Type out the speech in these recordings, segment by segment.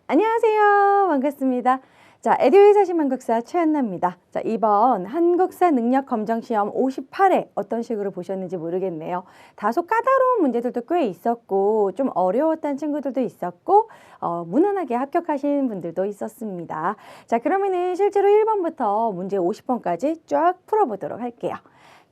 안녕하세요. 반갑습니다. 자, 에듀윌 사시만국사 최한나입니다. 자, 이번 한국사 능력 검정 시험 58회 어떤 식으로 보셨는지 모르겠네요. 다소 까다로운 문제들도 꽤 있었고 좀 어려웠던 친구들도 있었고 무난하게 합격하신 분들도 있었습니다. 자, 그러면은 실제로 1번부터 문제 50번까지 쫙 풀어보도록 할게요.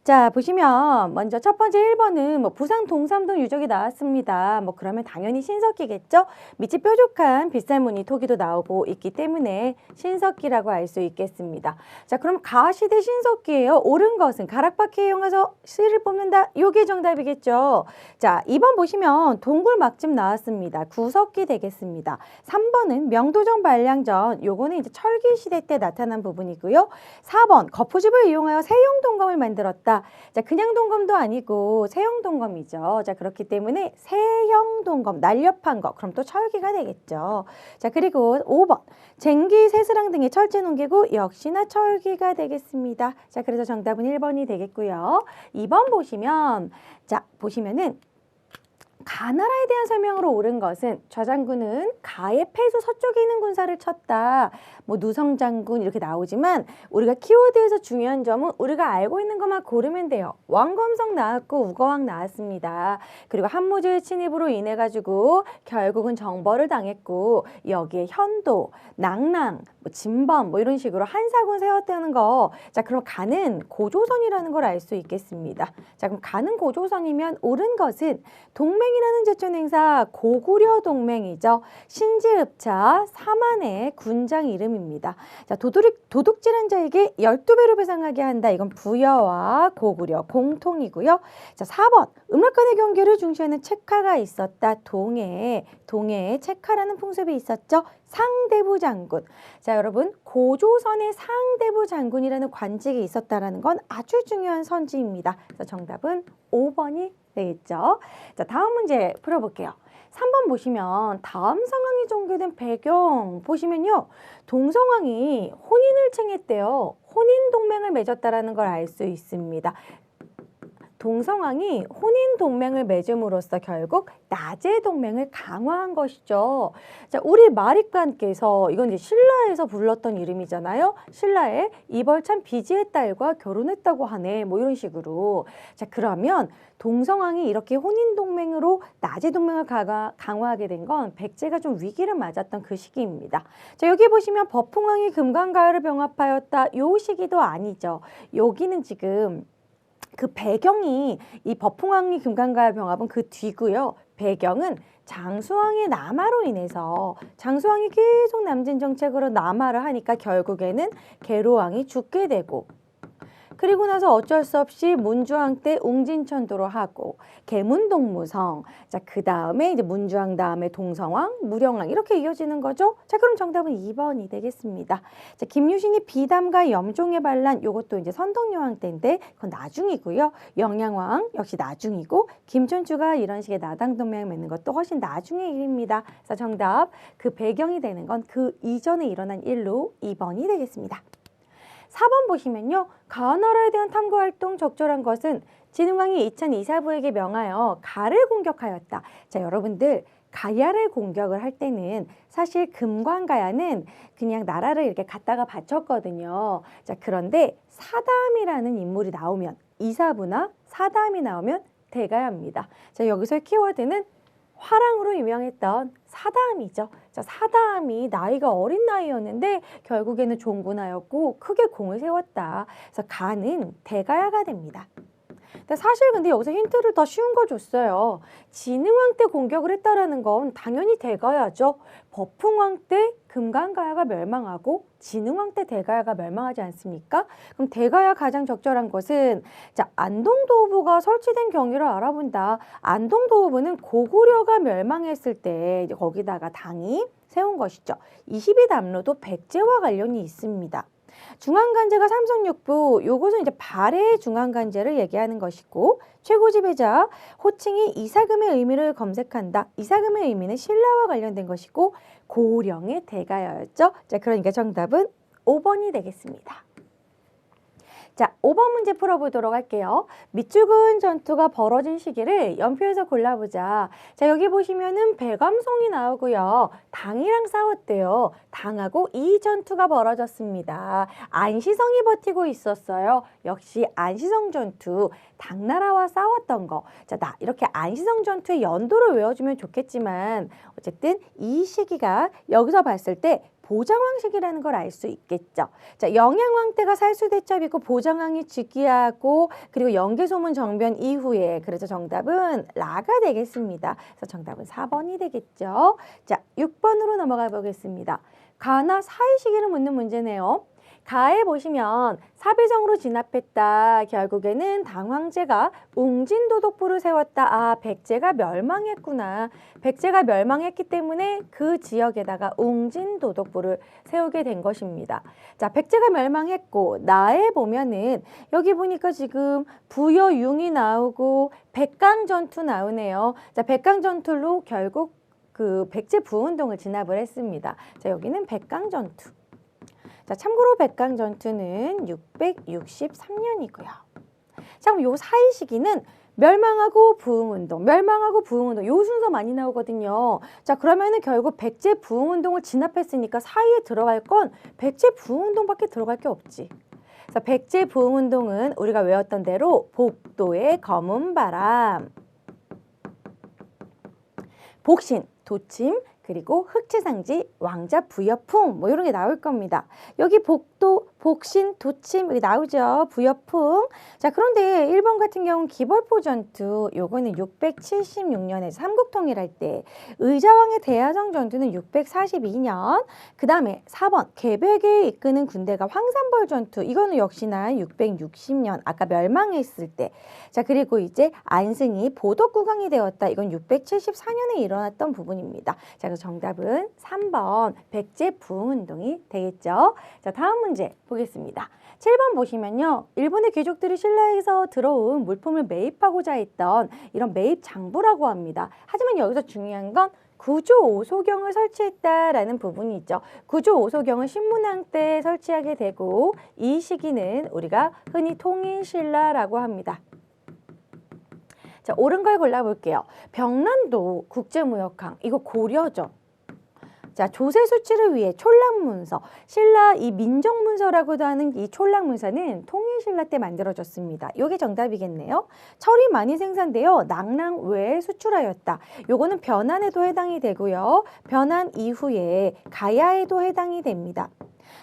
자, 보시면 먼저 첫 번째 1번은 뭐 부산 동삼동 유적이 나왔습니다. 뭐 그러면 당연히 신석기겠죠? 밑이 뾰족한 빗살무늬 토기도 나오고 있기 때문에 신석기라고 알 수 있겠습니다. 자, 그럼 가시대 신석기예요. 옳은 것은 가락바퀴 이용해서 실을 뽑는다. 요게 정답이겠죠? 자, 2번 보시면 동굴막집 나왔습니다. 구석기 되겠습니다. 3번은 명도정 반량전. 요거는 이제 철기 시대 때 나타난 부분이고요. 4번 거푸집을 이용하여 세용 동검을 만들었다. 자, 그냥 동검도 아니고 세형 동검이죠. 자, 그렇기 때문에 세형 동검, 날렵한 거. 그럼 또 철기가 되겠죠. 자, 그리고 5번. 쟁기, 새스랑 등의 철제 농기구 역시나 철기가 되겠습니다. 자, 그래서 정답은 1번이 되겠고요. 2번 보시면 자, 보시면은 가나라에 대한 설명으로 옳은 것은 좌장군은 가의 패수 서쪽에 있는 군사를 쳤다. 뭐 누성장군 이렇게 나오지만 우리가 키워드에서 중요한 점은 우리가 알고 있는 것만 고르면 돼요. 왕검성 나왔고 우거왕 나왔습니다. 그리고 한무제의 침입으로 인해 가지고 결국은 정벌을 당했고 여기에 현도, 낭랑, 뭐 진범 뭐 이런 식으로 한사군 세웠다는 거. 자, 그럼 가는 고조선이라는 걸 알 수 있겠습니다. 자, 그럼 가는 고조선이면 옳은 것은 동맹이라는 제촌 행사 고구려 동맹이죠. 신지읍차 사만의 군장 이름입니다. 자, 도둑질한 자에게 12배로 배상하게 한다. 이건 부여와 고구려 공통이고요. 자, 4번 음락간의 경계를 중시하는 책하가 있었다. 동해에 책하라는 풍습이 있었죠. 상대부 장군. 자, 여러분 고조선의 상대부 장군이라는 관직이 있었다라는 건 아주 중요한 선지입니다. 그래서 정답은 5번이 되겠죠. 자, 다음 문제 풀어볼게요. 3번 보시면 다음 상황이 전개된 배경 보시면요. 동성왕이 혼인을 청했대요. 혼인 동맹을 맺었다라는 걸 알 수 있습니다. 동성왕이 혼인 동맹을 맺음으로써 결국 나제 동맹을 강화한 것이죠. 자, 우리 마립관께서 이건 이제 신라에서 불렀던 이름이잖아요. 신라의 이벌찬 비지의 딸과 결혼했다고 하네. 뭐 이런 식으로. 자, 그러면 동성왕이 이렇게 혼인 동맹으로 나제 동맹을 강화하게 된 건 백제가 좀 위기를 맞았던 그 시기입니다. 자, 여기 보시면 법흥왕이 금강가야를 병합하였다. 요 시기도 아니죠. 여기는 지금 그 배경이 이 법흥왕이 금강가야 병합은 그 뒤고요. 배경은 장수왕의 남하로 인해서 장수왕이 계속 남진 정책으로 남하를 하니까 결국에는 계로왕이 죽게 되고 그리고 나서 어쩔 수 없이 문주왕 때 웅진천도로 하고 계문동무성 자, 그 다음에 이제 문주왕 다음에 동성왕, 무령왕 이렇게 이어지는 거죠. 자, 그럼 정답은 2번이 되겠습니다. 자, 김유신이 비담과 염종의 반란 요것도 이제 선덕여왕 때인데 그건 나중이고요. 영양왕 역시 나중이고 김춘추가 이런 식의 나당동맹을 맺는 것도 훨씬 나중의 일입니다. 그래서 정답 그 배경이 되는 건 그 이전에 일어난 일로 2번이 되겠습니다. 4번 보시면요. 가나라에 대한 탐구활동 적절한 것은 진흥왕이 이찬 이사부에게 명하여 가를 공격하였다. 자, 여러분들 가야를 공격을 할 때는 사실 금관가야는 그냥 나라를 이렇게 갖다가 바쳤거든요. 자, 그런데 사담이라는 인물이 나오면 이사부나 사담이 나오면 대가야입니다. 자, 여기서의 키워드는 화랑으로 유명했던 사다음이죠. 자, 사다음이 나이가 어린 나이였는데 결국에는 종군하였고 크게 공을 세웠다. 그래서 가는 대가야가 됩니다. 사실 근데 여기서 힌트를 더 쉬운 거 줬어요. 진흥왕 때 공격을 했다라는 건 당연히 대가야죠. 법흥왕 때 금강가야가 멸망하고 진흥왕 때 대가야가 멸망하지 않습니까? 그럼 대가야 가장 적절한 것은 자, 안동도읍부가 설치된 경위를 알아본다. 안동도읍부는 고구려가 멸망했을 때 이제 거기다가 당이 세운 것이죠. 22담로도 백제와 관련이 있습니다. 중앙간제가 삼성육부 요것은 이제 발해의 중앙간제를 얘기하는 것이고 최고 지배자 호칭이 이사금의 의미를 검색한다. 이사금의 의미는 신라와 관련된 것이고 고령의 대가였죠. 자, 그러니까 정답은 5번이 되겠습니다. 자, 5번 문제 풀어보도록 할게요. 밑줄그은 전투가 벌어진 시기를 연표에서 골라보자. 자, 여기 보시면은 배감성이 나오고요. 당이랑 싸웠대요. 당하고 이 전투가 벌어졌습니다. 안시성이 버티고 있었어요. 역시 안시성 전투, 당나라와 싸웠던 거. 자, 나 이렇게 안시성 전투의 연도를 외워주면 좋겠지만 어쨌든 이 시기가 여기서 봤을 때 보정왕 시기라는 걸 알 수 있겠죠. 자, 영양왕 때가 살수대첩이고 보정왕이 즉위하고 그리고 영계소문 정변 이후에 그래서 정답은 라가 되겠습니다. 그래서 정답은 4번이 되겠죠. 자, 6번으로 넘어가 보겠습니다. 가나 사의 시기를 묻는 문제네요. 가에 보시면 사비성으로 진압했다. 결국에는 당황제가 웅진도독부를 세웠다. 아, 백제가 멸망했구나. 백제가 멸망했기 때문에 그 지역에다가 웅진도독부를 세우게 된 것입니다. 자, 백제가 멸망했고 나에 보면은 여기 보니까 지금 부여융이 나오고 백강전투 나오네요. 자, 백강전투로 결국 그 백제 부운동을 진압을 했습니다. 자, 여기는 백강전투. 자, 참고로 백강전투는 663년이고요. 자, 그럼 요 사이 시기는 멸망하고 부흥운동, 멸망하고 부흥운동 요 순서 많이 나오거든요. 자, 그러면은 결국 백제 부흥운동을 진압했으니까 사이에 들어갈 건 백제 부흥운동밖에 들어갈 게 없지. 그래서 백제 부흥운동은 우리가 외웠던 대로 복도의 검은 바람, 복신, 도침, 그리고 흑채상지, 왕자 부여풍 뭐 이런 게 나올 겁니다. 여기 복도, 복신, 도침 여기 나오죠. 부여풍. 자, 그런데 1번 같은 경우는 기벌포 전투 요거는 676년에 삼국통일할 때, 의자왕의 대야정 전투는 642년. 그 다음에 4번 개백에 이끄는 군대가 황산벌 전투 이거는 역시나 660년 아까 멸망했을 때. 자, 그리고 이제 안승이 보덕국왕이 되었다. 이건 674년에 일어났던 부분입니다. 자, 그래서 정답은 3번 백제 부흥운동이 되겠죠. 자, 다음 문제 보겠습니다. 7번 보시면요. 일본의 귀족들이 신라에서 들어온 물품을 매입하고자 했던 이런 매입 장부라고 합니다. 하지만 여기서 중요한 건 구조 오소경을 설치했다라는 부분이 있죠. 구조 오소경을 신문왕 때 설치하게 되고 이 시기는 우리가 흔히 통일신라라고 합니다. 자, 옳은 걸 골라볼게요. 병란도 국제무역항, 이거 고려죠. 자, 조세 수치를 위해 촐락문서, 신라 이 민정문서라고도 하는 이 촐락문서는 통일신라 때 만들어졌습니다. 이게 정답이겠네요. 철이 많이 생산되어 낙랑 외에 수출하였다. 요거는 변환에도 해당이 되고요. 변환 이후에 가야에도 해당이 됩니다.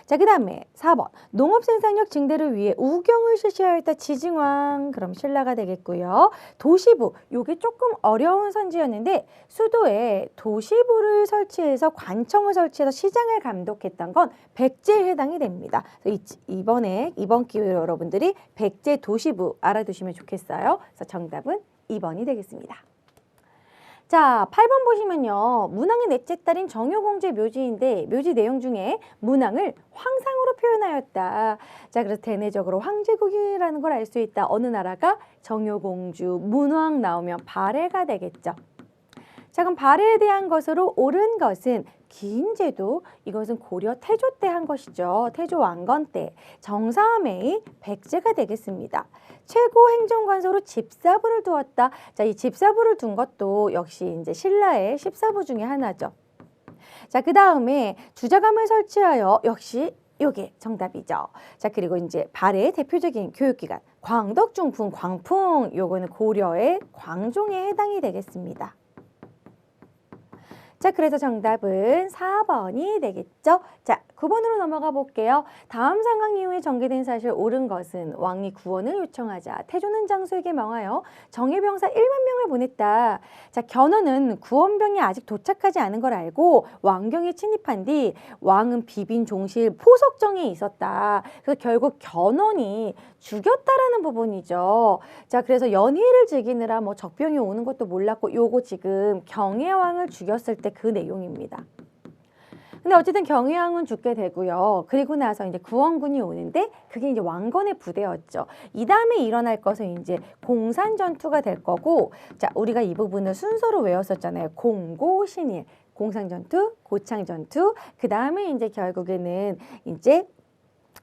자, 그 다음에 4번 농업 생산력 증대를 위해 우경을 실시하였다. 지증왕, 그럼 신라가 되겠고요. 도시부, 요게 조금 어려운 선지였는데 수도에 도시부를 설치해서 관청을 설치해서 시장을 감독했던 건 백제에 해당이 됩니다. 이번 기회에 여러분들이 백제 도시부 알아두시면 좋겠어요. 그래서 정답은 2번이 되겠습니다. 자, 8번 보시면요. 문왕의 넷째 딸인 정효공주의 묘지인데 묘지 내용 중에 문왕을 황상으로 표현하였다. 자, 그래서 대내적으로 황제국이라는 걸 알 수 있다. 어느 나라가 정효공주, 문왕 나오면 발해가 되겠죠. 자, 그럼 발해에 대한 것으로 옳은 것은 기인제도, 이것은 고려 태조 때 한 것이죠. 태조 왕건 때. 정사함의 백제가 되겠습니다. 최고 행정관서로 집사부를 두었다. 자, 이 집사부를 둔 것도 역시 이제 신라의 14부 중에 하나죠. 자, 그 다음에 주자감을 설치하여 역시 요게 정답이죠. 자, 그리고 이제 발해의 대표적인 교육기관 광덕중풍, 광풍 요거는 고려의 광종에 해당이 되겠습니다. 자, 그래서 정답은 4번이 되겠죠. 자, 9번으로 넘어가 볼게요. 다음 상황 이후에 전개된 사실 옳은 것은 왕이 구원을 요청하자 태조는 장수에게 명하여 정예병사 1만 명을 보냈다. 자, 견훤은 구원병이 아직 도착하지 않은 걸 알고 왕경에 침입한 뒤 왕은 비빈 종실 포석정에 있었다. 그래서 결국 견훤이 죽였다라는 부분이죠. 자, 그래서 연희를 즐기느라 뭐 적병이 오는 것도 몰랐고 요거 지금 경혜왕을 죽였을 때 그 내용입니다. 근데 어쨌든 경혜왕은 죽게 되고요. 그리고 나서 이제 구원군이 오는데 그게 이제 왕건의 부대였죠. 이 다음에 일어날 것은 이제 공산 전투가 될 거고, 자, 우리가 이 부분을 순서로 외웠었잖아요. 공고신일, 공산 전투, 고창 전투, 그 다음에 이제 결국에는 이제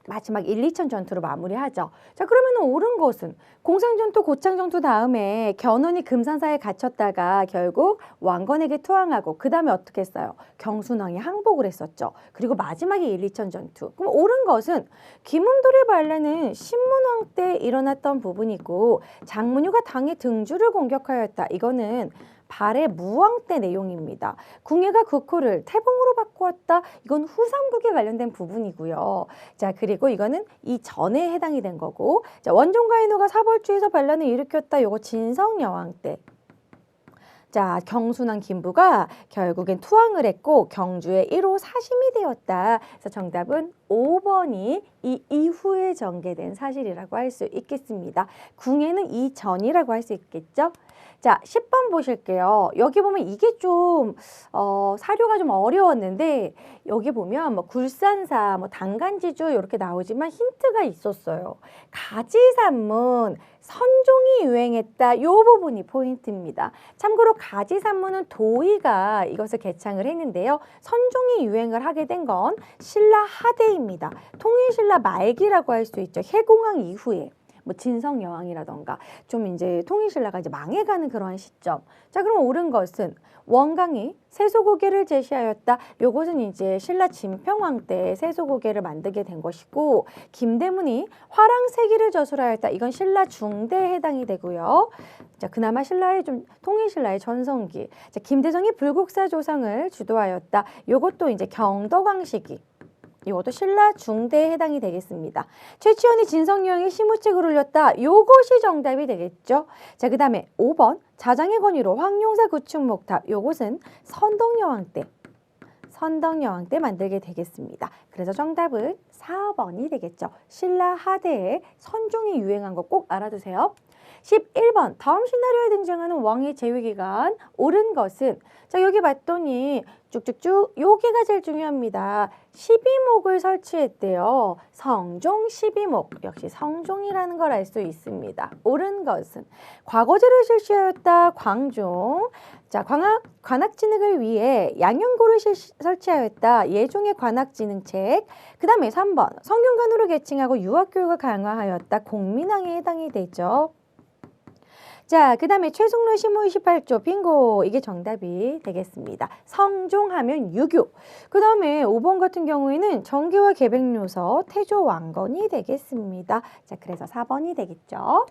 마지막 1, 2천 전투로 마무리하죠. 자, 그러면 옳은 것은 공상전투, 고창전투 다음에 견훤이 금산사에 갇혔다가 결국 왕건에게 투항하고 그 다음에 어떻게 했어요? 경순왕이 항복을 했었죠. 그리고 마지막에 1, 2천 전투. 그럼 옳은 것은 김웅돌의 반란은 신문왕 때 일어났던 부분이고 장문유가 당의 등주를 공격하였다. 이거는 발해 무왕 때 내용입니다. 궁예가 국호를 태봉으로 바꾸었다. 이건 후삼국에 관련된 부분이고요. 자, 그리고 이거는 이 전에 해당이 된 거고, 자, 원종가인후가 사벌주에서 반란을 일으켰다. 요거 진성여왕 때. 자, 경순왕 김부가 결국엔 투항을 했고 경주의 1호 사심이 되었다. 그래서 정답은 5번이 이 이후에 전개된 사실이라고 할 수 있겠습니다. 궁예는 이전이라고 할 수 있겠죠. 자, 10번 보실게요. 여기 보면 이게 좀 사료가 좀 어려웠는데 여기 보면 뭐 굴산사, 뭐 당간지주 이렇게 나오지만 힌트가 있었어요. 가지산문, 선종이 유행했다. 요 부분이 포인트입니다. 참고로 가지산문은 도의가 이것을 개창을 했는데요. 선종이 유행을 하게 된 건 신라 하대입니다. 통일신라 말기라고 할 수 있죠. 해공왕 이후에. 뭐 진성여왕이라던가 좀 이제 통일신라가 이제 망해가는 그러한 시점. 자, 그럼 옳은 것은 원강이 세소고개를 제시하였다. 요것은 이제 신라 진평왕 때 세소고개를 만들게 된 것이고 김대문이 화랑세기를 저술하였다. 이건 신라 중대에 해당이 되고요. 자, 그나마 신라의 좀 통일신라의 전성기. 자, 김대성이 불국사 조성을 주도하였다. 요것도 이제 경덕왕 시기. 이것도 신라 중대에 해당이 되겠습니다. 최치원이 진성여왕의 시무책을 올렸다. 요것이 정답이 되겠죠. 자, 그 다음에 5번 자장의 권위로 황룡사 구축목탑. 요것은 선덕여왕 때 만들게 되겠습니다. 그래서 정답은 4번이 되겠죠. 신라 하대에 선종이 유행한 거 꼭 알아두세요. 11번 다음 시나리오에 등장하는 왕의 재위기간. 옳은 것은 자, 여기 봤더니 쭉쭉쭉 여기가 제일 중요합니다. 12목을 설치했대요. 성종 12목. 역시 성종이라는 걸 알 수 있습니다. 옳은 것은 과거제를 실시하였다. 광종. 자, 관악진흥을 위해 양형고를 설치하였다. 예종의 관악진흥책. 그 다음에 3번 성균관으로 계칭하고 유학교육을 강화하였다. 공민왕에 해당이 되죠. 자, 그 다음에 최승로 시무 28조 빙고. 이게 정답이 되겠습니다. 성종하면 유교. 그 다음에 5번 같은 경우에는 정계와 계백요서 태조 왕건이 되겠습니다. 자, 그래서 4번이 되겠죠.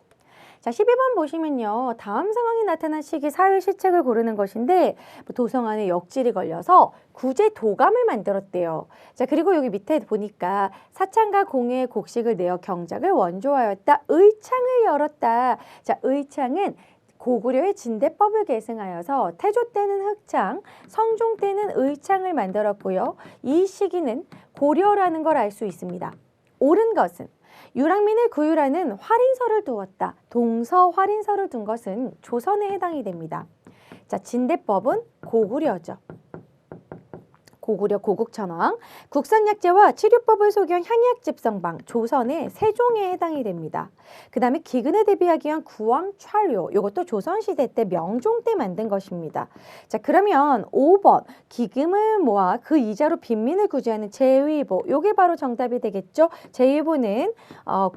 자, 12번 보시면요. 다음 상황이 나타난 시기 사회 시책을 고르는 것인데 도성 안에 역질이 걸려서 구제 도감을 만들었대요. 자, 그리고 여기 밑에 보니까 사창과 공의 곡식을 내어 경작을 원조하였다. 의창을 열었다. 자, 의창은 고구려의 진대법을 계승하여서 태조 때는 흑창, 성종 때는 의창을 만들었고요. 이 시기는 고려라는 걸 알 수 있습니다. 옳은 것은 유랑민을 구유라는 활인서를 두었다. 동서 활인서를 둔 것은 조선에 해당이 됩니다. 자, 진대법은 고구려죠. 고구려 고국천왕, 국산약재와 치료법을 소개한 향약집성방, 조선의 세종에 해당이 됩니다. 그 다음에 기근에 대비하기 위한 구왕찰요, 이것도 조선시대 때 명종 때 만든 것입니다. 자, 그러면 5번 기금을 모아 그 이자로 빈민을 구제하는 제위보, 이게 바로 정답이 되겠죠. 제위보는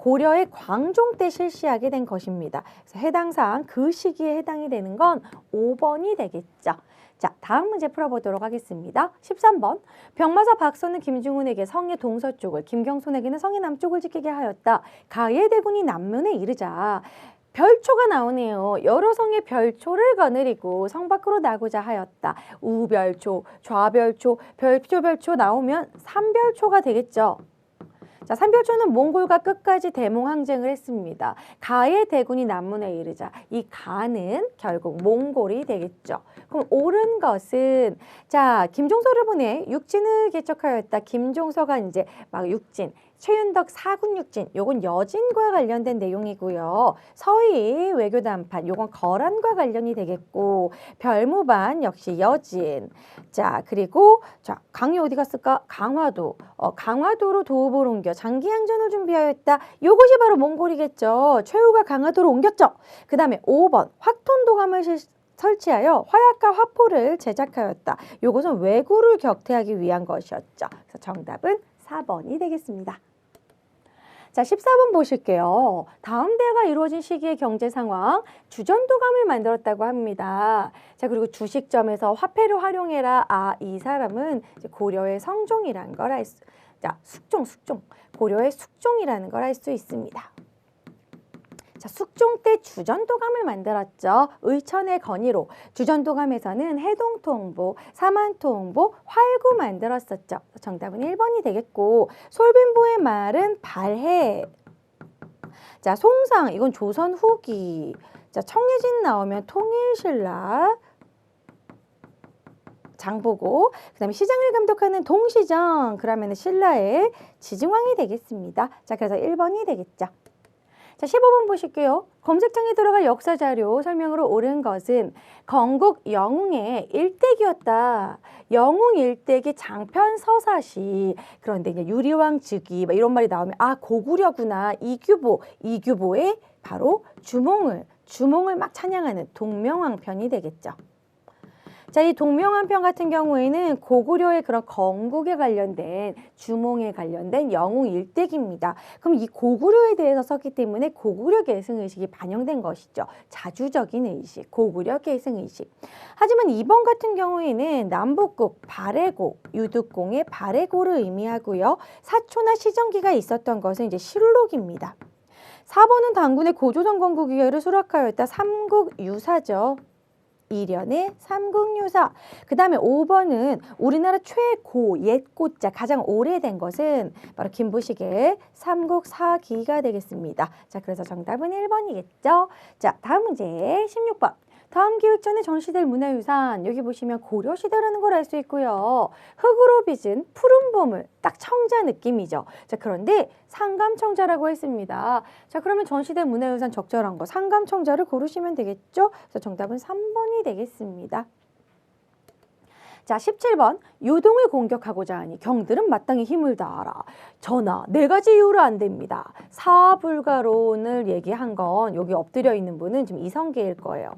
고려의 광종 때 실시하게 된 것입니다. 그래서 해당 사항 그 시기에 해당이 되는 건 5번이 되겠죠. 자, 다음 문제 풀어보도록 하겠습니다. 13번. 병마사 박서는 김중훈에게 성의 동서쪽을, 김경손에게는 성의 남쪽을 지키게 하였다. 가의 대군이 남문에 이르자 별초가 나오네요. 여러 성의 별초를 거느리고 성 밖으로 나고자 하였다. 우별초, 좌별초, 별초 나오면 삼별초가 되겠죠. 자, 삼별초는 몽골과 끝까지 대몽 항쟁을 했습니다. 가의 대군이 남문에 이르자 이 가는 결국 몽골이 되겠죠. 그럼 옳은 것은 자, 김종서를 보내 육진을 개척하였다. 김종서가 이제 막 육진, 최윤덕 사군 육진, 요건 여진과 관련된 내용이고요. 서희 외교 담판, 요건 거란과 관련이 되겠고, 별무반 역시 여진. 자, 그리고 자, 강이 어디 갔을까? 강화도. 강화도로 도읍을 옮겨 장기항전을 준비하였다. 요것이 바로 몽골이겠죠. 최후가 강화도로 옮겼죠. 그 다음에 5번 확톤도감을 설치하여 화약과 화포를 제작하였다. 요것은 왜구를 격퇴하기 위한 것이었죠. 그래서 정답은 4번이 되겠습니다. 자, 14번 보실게요. 다음 대화가 이루어진 시기의 경제 상황, 주전도감을 만들었다고 합니다. 자, 그리고 주식점에서 화폐를 활용해라. 아, 이 사람은 이제 고려의 성종이라는 걸 알 수, 자, 숙종. 고려의 숙종이라는 걸 알 수 있습니다. 자, 숙종 때 주전도감을 만들었죠. 의천의 건의로 주전도감에서는 해동토홍보, 사만토홍보, 활구 만들었었죠. 정답은 1번이 되겠고, 솔빈보의 말은 발해. 자, 송상 이건 조선 후기. 자, 청해진 나오면 통일신라. 장보고, 그 다음에 시장을 감독하는 동시정, 그러면 신라의 지증왕이 되겠습니다. 자, 그래서 1번이 되겠죠. 자, 15번 보실게요. 검색창에 들어갈 역사자료 설명으로 옳은 것은 건국 영웅의 일대기였다. 영웅 일대기 장편 서사시. 그런데 이제 유리왕 즉위 이런 말이 나오면 아, 고구려구나. 이규보의 바로 주몽을 막 찬양하는 동명왕편이 되겠죠. 자, 이 동명왕편 같은 경우에는 고구려의 그런 건국에 관련된 주몽에 관련된 영웅 일대기입니다. 그럼 이 고구려에 대해서 썼기 때문에 고구려 계승의식이 반영된 것이죠. 자주적인 의식, 고구려 계승의식. 하지만 2번 같은 경우에는 남북국 발해고, 유득공의 발해고를 의미하고요. 사초나 시정기가 있었던 것은 이제 실록입니다. 4번은 당군의 고조선 건국 이해를 수락하였다. 삼국유사죠. 이련의 삼국유사. 그 다음에 5번은 우리나라 최고 옛고자 가장 오래된 것은 바로 김부식의 삼국사기가 되겠습니다. 자, 그래서 정답은 1번이겠죠. 자, 다음 문제 16번. 다음 기획전의 전시될 문화유산, 여기 보시면 고려시대라는 걸 알 수 있고요. 흙으로 빚은 푸른 보물, 딱 청자 느낌이죠. 자, 그런데 상감청자라고 했습니다. 자, 그러면 전시될 문화유산 적절한 거 상감청자를 고르시면 되겠죠. 그래서 정답은 3번이 되겠습니다. 자, 17번. 요동을 공격하고자 하니 경들은 마땅히 힘을 다하라. 전하, 4가지 이유로 안 됩니다. 사불가론을 얘기한 건 여기 엎드려 있는 분은 지금 이성계일 거예요.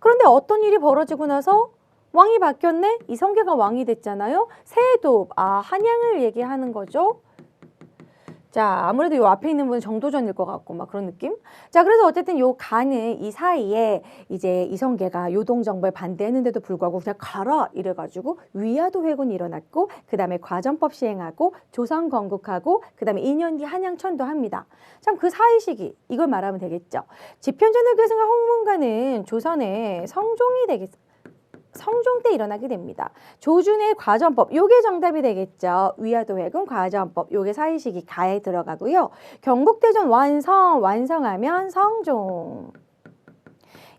그런데 어떤 일이 벌어지고 나서 왕이 바뀌었네? 이성계가 왕이 됐잖아요. 세도, 한양을 얘기하는 거죠. 자, 아무래도 요 앞에 있는 분은 정도전일 것 같고 막 그런 느낌? 자, 그래서 어쨌든 요 가는 이 사이에 이제 이성계가 요동정부에 반대했는데도 불구하고 그냥 가라 이래가지고 위화도 회군이 일어났고, 그 다음에 과전법 시행하고 조선 건국하고, 그 다음에 2년 뒤 한양 천도합니다. 참 그 사이 시기 이걸 말하면 되겠죠. 지편전을 계승한 홍문관은 조선의 성종이 되겠습니다. 성종 때 일어나게 됩니다. 조준의 과전법, 요게 정답이 되겠죠. 위화도 회군 과전법, 요게 사이시기 가에 들어가고요. 경국대전 완성하면 성종.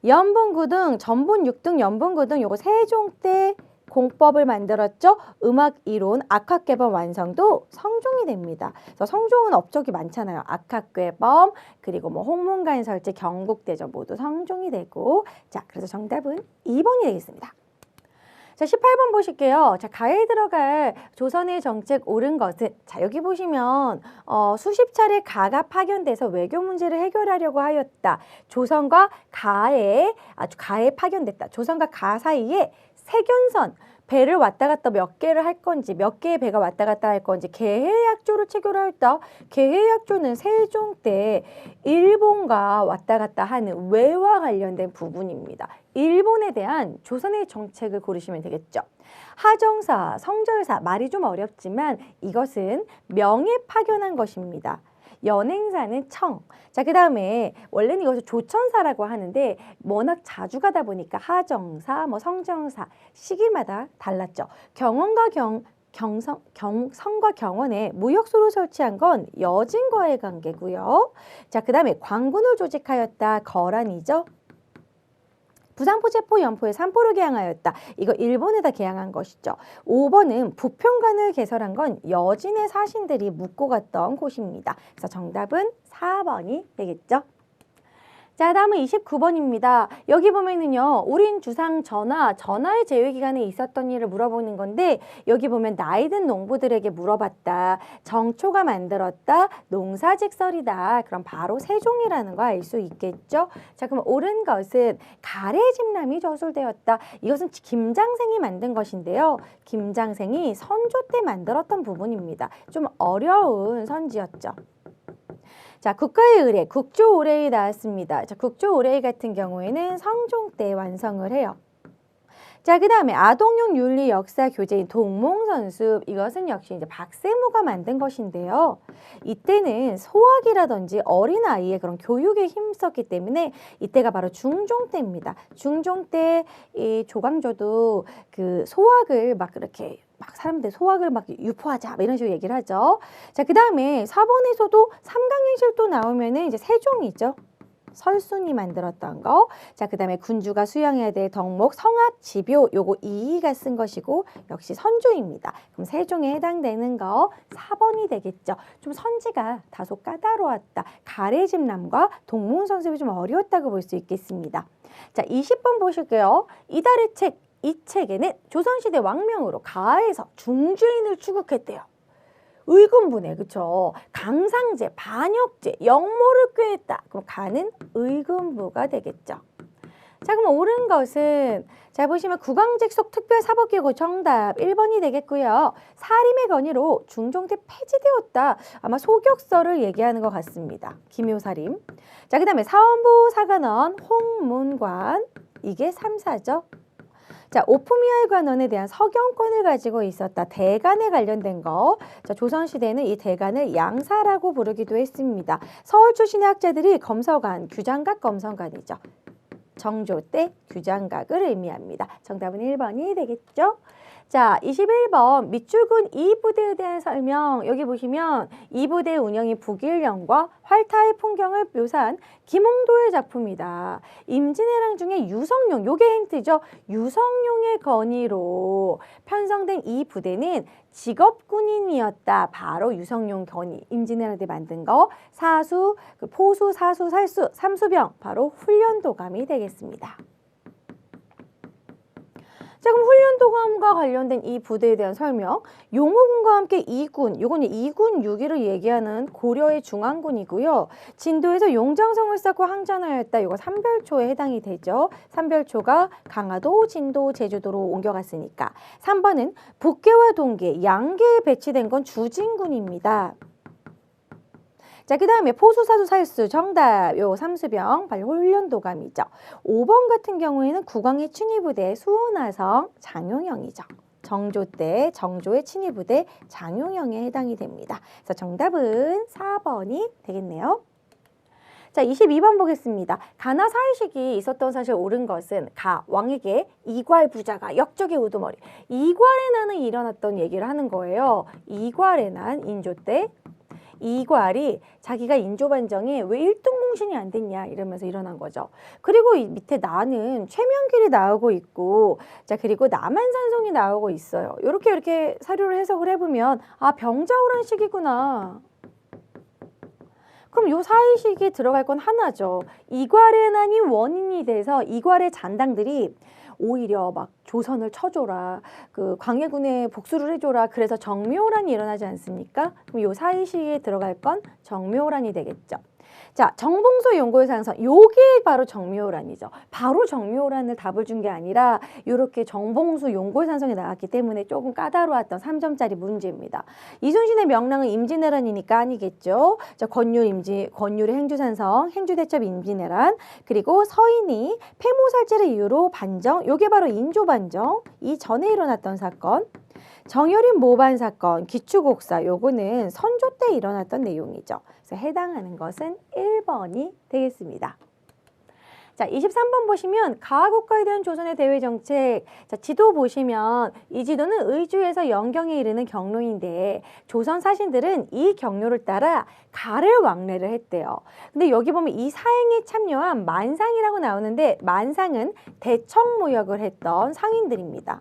연분구 등, 전분 6등 연분구 등 요거 세종 때 공법을 만들었죠. 음악 이론, 악학괴범 완성도 성종이 됩니다. 그래서 성종은 업적이 많잖아요. 악학괴범, 그리고 뭐 홍문관 설치, 경국대전 모두 성종이 되고. 자, 그래서 정답은 2번이 되겠습니다. 자, 18번 보실게요. 자, 가에 들어갈 조선의 정책 옳은 것은, 자, 여기 보시면 수십 차례 가가 파견돼서 외교 문제를 해결하려고 하였다. 조선과 가에 파견됐다. 조선과 가 사이에 세견선, 배를 왔다 갔다 몇 개를 할 건지, 몇 개의 배가 왔다 갔다 할 건지 계해약조를 체결하였다. 계해약조는 세종 때 일본과 왔다 갔다 하는 외와 관련된 부분입니다. 일본에 대한 조선의 정책을 고르시면 되겠죠. 하정사, 성절사, 말이 좀 어렵지만 이것은 명예 파견한 것입니다. 연행사는 청. 자, 그 다음에 원래는 이것을 조천사라고 하는데 워낙 자주 가다 보니까 하정사, 뭐 성정사 시기마다 달랐죠. 성과 경원에 무역소를 설치한 건 여진과의 관계고요. 자, 그 다음에 광군을 조직하였다. 거란이죠. 부산포 연포에 산포를 개항하였다. 이거 일본에다 개항한 것이죠. 5번은 부평관을 개설한 건 여진의 사신들이 묵고 갔던 곳입니다. 그래서 정답은 4번이 되겠죠. 자, 다음은 29번입니다. 여기 보면은요, 우린 주상 전하의 재위기간에 있었던 일을 물어보는 건데, 여기 보면 나이 든 농부들에게 물어봤다. 정초가 만들었다. 농사직설이다. 그럼 바로 세종이라는 거 알 수 있겠죠? 자, 그럼 옳은 것은 가래집람이 저술되었다. 이것은 김장생이 만든 것인데요. 김장생이 선조 때 만들었던 부분입니다. 좀 어려운 선지였죠. 자, 국가의 의례, 국조의례 나왔습니다. 자, 국조의례 같은 경우에는 성종 때 완성을 해요. 자, 그 다음에 아동용 윤리 역사 교재인 동몽선습, 이것은 역시 이제 박세무가 만든 것인데요. 이때는 소학이라든지 어린아이의 그런 교육에 힘썼기 때문에 이때가 바로 중종 때입니다. 중종 때 이 조광조도 그 소학을 막 그렇게 막 사람들 소학을 막 유포하자 막 이런 식으로 얘기를 하죠. 자, 그 다음에 4번에서도 삼강행실도 나오면은 이제 세종이죠. 설순이 만들었던 거. 자, 그 다음에 군주가 수행해야 될 덕목 성악지묘, 요거 이이가 쓴 것이고 역시 선조입니다. 그럼 세종에 해당되는 거 4번이 되겠죠. 좀 선지가 다소 까다로웠다. 가래집남과 동문선습이 좀 어려웠다고 볼 수 있겠습니다. 자, 20번 보실게요. 이달의 책, 이 책에는 조선시대 왕명으로 가에서 중주인을 추국했대요. 의금부네, 그쵸? 강상제, 반역제, 역모를 꾀했다. 그럼 가는 의금부가 되겠죠. 자, 그럼 옳은 것은 자 보시면 국왕직속 특별사법기구 정답 1번이 되겠고요. 사림의 건의로 중종 때 폐지되었다. 아마 소격서를 얘기하는 것 같습니다. 김효사림. 자, 그 다음에 사원부 사관원 홍문관, 이게 3, 4죠. 자, 오프미아의 관원에 대한 서경권을 가지고 있었다. 대간에 관련된 거. 자, 조선시대에는 이 대간을 양사라고 부르기도 했습니다. 서울 출신의 학자들이 검서관, 규장각 검서관이죠. 정조 때 규장각을 의미합니다. 정답은 1번이 되겠죠. 자, 21번 밑줄근 2부대에 대한 설명. 여기 보시면 2부대 운영이 북일령과 활타의 풍경을 묘사한 김홍도의 작품이다. 임진왜란 중에 유성룡, 요게 힌트죠. 유성룡의 건의로 편성된 이 부대는 직업군인이었다. 바로 유성룡 건의, 임진왜란 때 만든 거. 사수, 포수, 사수, 살수, 삼수병, 바로 훈련도감이 되겠습니다. 자, 그럼 훈련도감과 관련된 이 부대에 대한 설명. 용호군과 함께 2군, 요건 2군 6위를 얘기하는 고려의 중앙군이고요. 진도에서 용장성을 쌓고 항전하였다. 요거 삼별초에 해당이 되죠. 삼별초가 강화도, 진도, 제주도로 옮겨갔으니까. 3번은 북계와 동계, 양계에 배치된 건 주진군입니다. 자, 그 다음에 포수사수 살수 정답. 요 삼수병 바로 훈련도감이죠. 5번 같은 경우에는 국왕의 친위부대 수원화성 장용영이죠. 정조 때 정조의 친위부대 장용영에 해당이 됩니다. 그래서 정답은 4번이 되겠네요. 자, 22번 보겠습니다. 가나 사의식이 있었던 사실 옳은 것은 가, 왕에게 이괄 부자가 역적의 우두머리. 이괄의 난이 일어났던 얘기를 하는 거예요. 이괄의 난, 인조 때. 이괄이 자기가 인조반정에 왜 1등 공신이 안 됐냐 이러면서 일어난 거죠. 그리고 이 밑에 나는 최명길이 나오고 있고, 자, 그리고 남한산성이 나오고 있어요. 이렇게 사료를 해석을 해보면 아, 병자호란 시기구나. 그럼 요 사의식이 들어갈 건 하나죠. 이괄의 난이 원인이 돼서 이괄의 잔당들이 오히려 막 조선을 쳐줘라, 그 광해군에 복수를 해줘라. 그래서 정묘호란이 일어나지 않습니까? 그럼 요 사이시에 들어갈 건 정묘호란이 되겠죠. 자, 정봉소 용고의 상선, 요게 바로 정묘호란이죠. 바로 정묘호란을 답을 준 게 아니라 이렇게 정봉수 용고의 산성이 나왔기 때문에 조금 까다로웠던 3점짜리 문제입니다. 이순신의 명랑은 임진왜란이니까 아니겠죠. 자, 권율의 행주산성, 행주대첩 임진왜란, 그리고 서인이 폐모살제를 이유로 반정, 요게 바로 인조반정, 이 전에 일어났던 사건. 정여림 모반 사건, 기축옥사, 요거는 선조 때 일어났던 내용이죠. 그래서 해당하는 것은 1번이 되겠습니다. 자, 23번 보시면 가하국가에 대한 조선의 대외 정책. 자, 지도 보시면 이 지도는 의주에서 영경에 이르는 경로인데 조선 사신들은 이 경로를 따라 가를 왕래를 했대요. 근데 여기 보면 이 사행에 참여한 만상이라고 나오는데 만상은 대청무역을 했던 상인들입니다.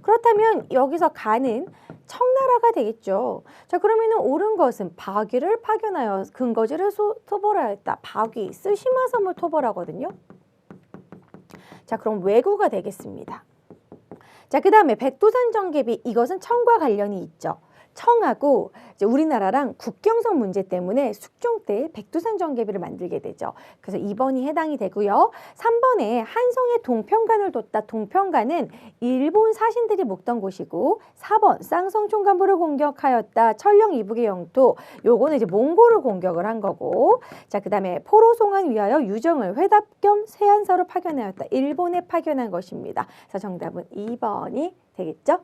그렇다면 여기서 가는 청나라가 되겠죠. 자, 그러면은 옳은 것은 박위를 파견하여 근거지를 토벌하였다. 박위, 쓰시마섬을 토벌하거든요. 자, 그럼 왜구가 되겠습니다. 자, 그 다음에 백두산 정계비, 이것은 청과 관련이 있죠. 청하고 이제 우리나라랑 국경선 문제 때문에 숙종 때 백두산 정개비를 만들게 되죠. 그래서 2번이 해당이 되고요. 3번에 한성의 동평간을 뒀다. 동평간은 일본 사신들이 묵던 곳이고 4번 쌍성 총관부를 공격하였다. 천령 이북의 영토. 요거는 이제 몽골을 공격을 한 거고. 자, 그다음에 포로송환 위하여 유정을 회답 겸 세안서로 파견하였다. 일본에 파견한 것입니다. 그래서 정답은 2번이 되겠죠?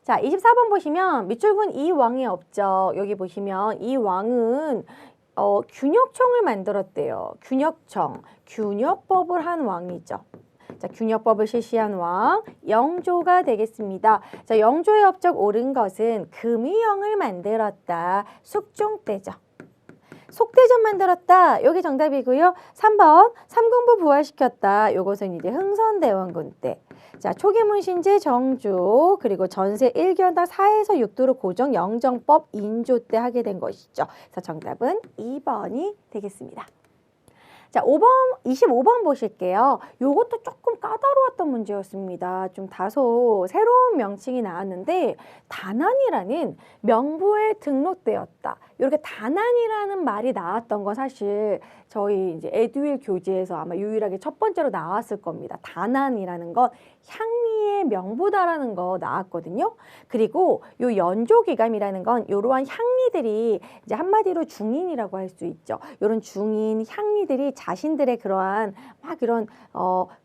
자, 24번 보시면 밑줄근 이 왕의 업적. 여기 보시면 이 왕은 균역청을 만들었대요. 균역청. 균역법을 한 왕이죠. 자, 균역법을 실시한 왕 영조가 되겠습니다. 자, 영조의 업적 옳은 것은 금의영을 만들었다. 숙종 때죠. 속대전 만들었다. 여기 정답이고요. 3번 삼궁부 부활시켰다. 요것은 이제 흥선대원군 때. 자, 초계문신제 정조 그리고 전세 1견당 4에서 6도로 고정 영정법 인조 때 하게 된 것이죠. 그래서 정답은 2번이 되겠습니다. 자, 25번 보실게요. 요것도 조금 까다로웠던 문제였습니다. 좀 다소 새로운 명칭이 나왔는데 단안이라는 명부에 등록되었다. 이렇게 단안이라는 말이 나왔던 건 사실 저희 이제 에듀윌 교재에서 아마 유일하게 첫 번째로 나왔을 겁니다. 단안이라는 건 향리의 명부다라는 거 나왔거든요. 그리고 요 연조기감이라는 건 이러한 향리들이 이제 한마디로 중인이라고 할 수 있죠. 이런 중인 향리들이 자신들의 그러한 막 이런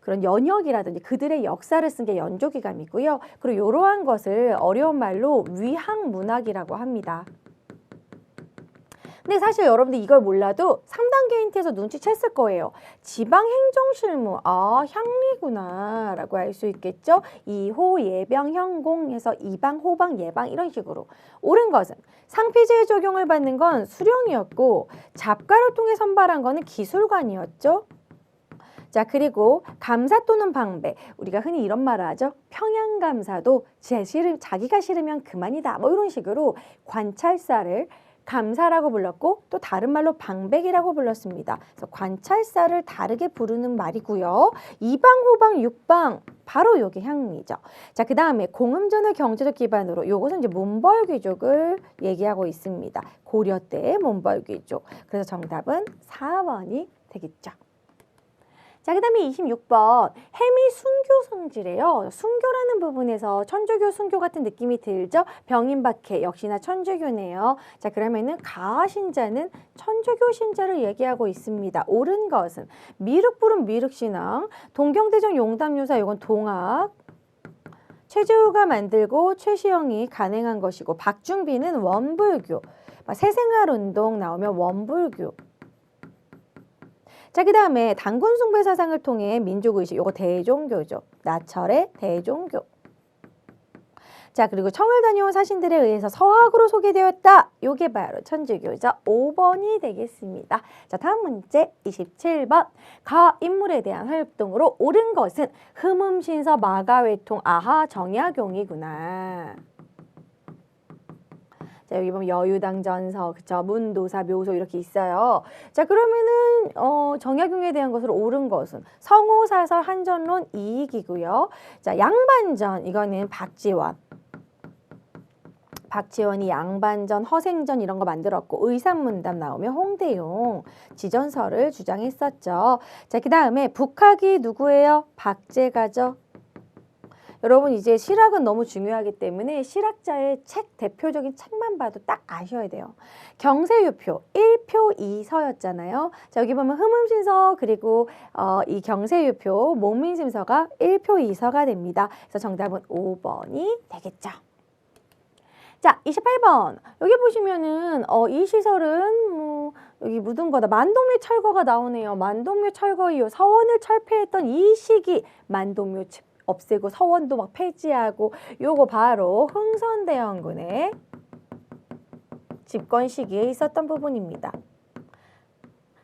그런 연역이라든지 그들의 역사를 쓴 게 연조기감이고요. 그리고 이러한 것을 어려운 말로 위항문학이라고 합니다. 근데 사실 여러분들 이걸 몰라도 3단계 힌트에서 눈치챘을 거예요. 지방행정실무, 아, 향리구나 라고 알 수 있겠죠. 이호, 예병, 현공해서 이방, 호방, 예방 이런 식으로. 옳은 것은 상피제의 적용을 받는 건 수령이었고 잡가를 통해 선발한 거는 기술관이었죠. 자, 그리고 감사 또는 방배. 우리가 흔히 이런 말을 하죠. 평양감사도 자기가 싫으면 그만이다. 뭐 이런 식으로 관찰사를 감사라고 불렀고 또 다른 말로 방백이라고 불렀습니다. 그래서 관찰사를 다르게 부르는 말이고요. 이방, 호방, 육방 바로 요게 향리죠. 자, 그 다음에 공음전을 경제적 기반으로 요것은 이제 몬벌귀족을 얘기하고 있습니다. 고려 때의 몬벌귀족. 그래서 정답은 4번이 되겠죠. 자, 그 다음에 26번 해미 순교 성지래요. 순교라는 부분에서 천주교 순교 같은 느낌이 들죠. 병인박해 역시나 천주교네요. 자, 그러면은 가신자는 천주교 신자를 얘기하고 있습니다. 옳은 것은 미륵불은 미륵신앙, 동경대전 용담유사 이건 동학, 최재우가 만들고 최시영이 간행한 것이고 박중비는 원불교, 새생활운동 나오면 원불교. 자, 그 다음에 단군 숭배 사상을 통해 민족의식, 요거 대종교죠. 나철의 대종교. 자, 그리고 청을 다녀온 사신들에 의해서 서학으로 소개되었다. 요게 바로 천주교죠. 5번이 되겠습니다. 자, 다음 문제 27번. 가 인물에 대한 활동으로 옳은 것은 흠음신서 마가외통 아하 정약용이구나. 자, 여기 보면 여유당전서, 그쵸? 문도사, 묘소 이렇게 있어요. 자, 그러면은 정약용에 대한 것으로 옳은 것은 성호사설 한전론 이익이고요. 자, 양반전 이거는 박지원. 박지원이 양반전, 허생전 이런 거 만들었고 의산문답 나오면 홍대용 지전설을 주장했었죠. 자, 그 다음에 북학이 누구예요? 박제가죠. 여러분 이제 실학은 너무 중요하기 때문에 실학자의 책 대표적인 책만 봐도 딱 아셔야 돼요. 경세유표 1표 2서였잖아요. 자, 여기 보면 흠음신서 그리고 이 경세유표 목민심서가 1표 2서가 됩니다. 그래서 정답은 5번이 되겠죠. 자, 28번. 여기 보시면은 이 시설은 뭐 여기 묻은 거다. 만동묘 철거가 나오네요. 만동묘 철거 이후 서원을 철폐했던 이 시기 만동묘 없애고 서원도 막 폐지하고 요거 바로 흥선대원군의 집권 시기에 있었던 부분입니다.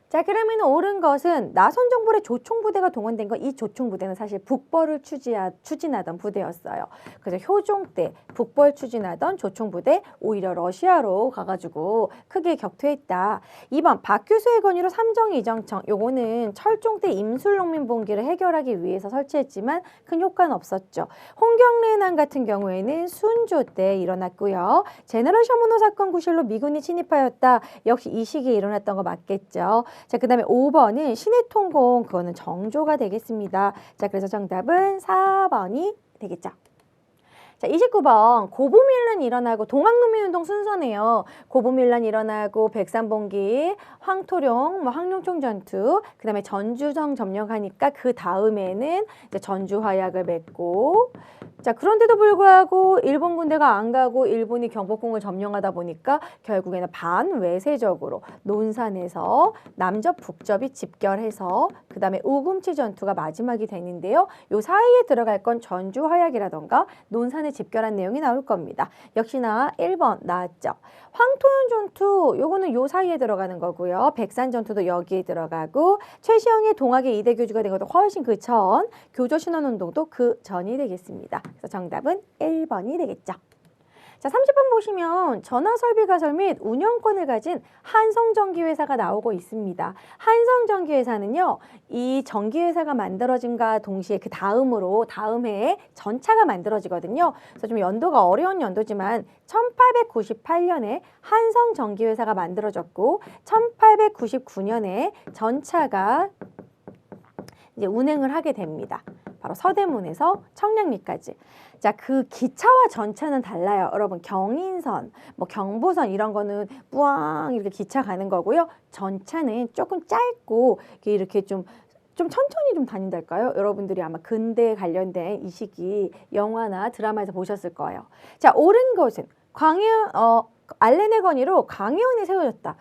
자, 그러면 옳은 것은 나선 정벌의 조총부대가 동원된 건 이 조총부대는 사실 북벌을 추진하던 부대였어요. 그래서 효종 때 북벌 추진하던 조총부대 오히려 러시아로 가가지고 크게 격퇴했다. 2번 박규수의 건의로 삼정이정청 요거는 철종 때 임술농민봉기를 해결하기 위해서 설치했지만 큰 효과는 없었죠. 홍경래난 같은 경우에는 순조 때 일어났고요. 제너럴 셔먼호 사건 구실로 미군이 침입하였다. 역시 이 시기에 일어났던 거 맞겠죠. 자, 그 다음에 5번은 신해통공, 그거는 정조가 되겠습니다. 자, 그래서 정답은 4번이 되겠죠. 자, 29번 고부밀란 일어나고 동학농민운동 순서네요. 고부밀란 일어나고 백산봉기, 황토룡, 황룡총 전투, 그 다음에 전주성 점령하니까 그 다음에는 이제 전주화약을 맺고, 자, 그런데도 불구하고 일본 군대가 안 가고 일본이 경복궁을 점령하다 보니까 결국에는 반외세적으로 논산에서 남접 북접이 집결해서 그 다음에 우금치 전투가 마지막이 되는데요. 요 사이에 들어갈 건 전주화약이라던가 논산에 집결한 내용이 나올 겁니다. 역시나 1번 나왔죠. 황토윤 전투 요거는 요 사이에 들어가는 거고요. 백산 전투도 여기에 들어가고 최시영의 동학의 2대 교주가 된 것도 훨씬 그 전, 교조신원운동도 그 전이 되겠습니다. 그래서 정답은 1번이 되겠죠. 자, 30번 보시면 전화설비가설 및 운영권을 가진 한성전기회사가 나오고 있습니다. 한성전기회사는요, 이 전기회사가 만들어진과 동시에 그 다음 해에 전차가 만들어지거든요. 그래서 좀 연도가 어려운 연도지만 1898년에 한성전기회사가 만들어졌고 1899년에 전차가 이제 운행을 하게 됩니다. 바로 서대문에서 청량리까지. 자, 그 기차와 전차는 달라요. 여러분, 경인선, 뭐 경부선 이런 거는 뿌앙 이렇게 기차 가는 거고요. 전차는 조금 짧고 이렇게 좀 천천히 좀 다닌달까요? 여러분들이 아마 근대에 관련된 이 시기 영화나 드라마에서 보셨을 거예요. 자, 옳은 것은 알렌의 건의로 광해원이 세워졌다.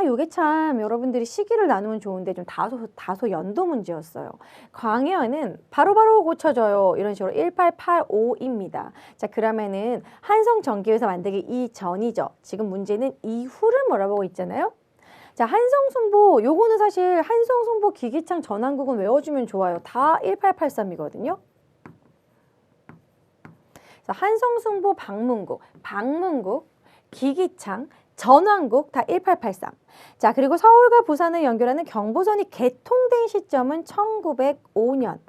요게 참 여러분들이 시기를 나누면 좋은데 좀 다소 연도 문제였어요. 광해원은 바로바로 고쳐져요. 이런 식으로 1885입니다. 자, 그러면은 한성전기회사 만들기 이전이죠. 지금 문제는 이후를 물어보고 있잖아요. 자, 한성순보 요거는 사실 한성순보 기기창 전환국은 외워주면 좋아요. 다 1883이거든요. 한성순보 방문국, 기기창, 전환국 다 1883. 자, 그리고 서울과 부산을 연결하는 경부선이 개통된 시점은 1905년.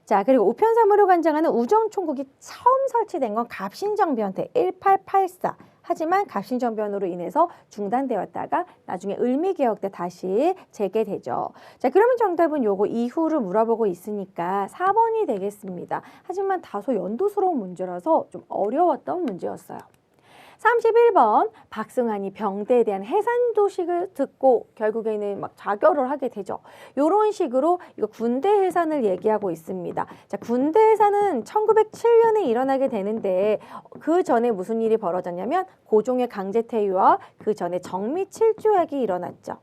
자, 그리고 우편사무를 관장하는 우정총국이 처음 설치된 건 갑신정변 때 1884. 하지만 갑신정변으로 인해서 중단되었다가 나중에 을미개혁 때 다시 재개되죠. 자, 그러면 정답은 요거 이후를 물어보고 있으니까 4번이 되겠습니다. 하지만 다소 연도스러운 문제라서 좀 어려웠던 문제였어요. 31번 박승환이 병대에 대한 해산도식을 듣고 결국에는 막 자결을 하게 되죠. 이런 식으로 이거 군대 해산을 얘기하고 있습니다. 자, 군대 해산은 1907년에 일어나게 되는데 그 전에 무슨 일이 벌어졌냐면 고종의 강제퇴위와 그 전에 정미칠조약이 일어났죠.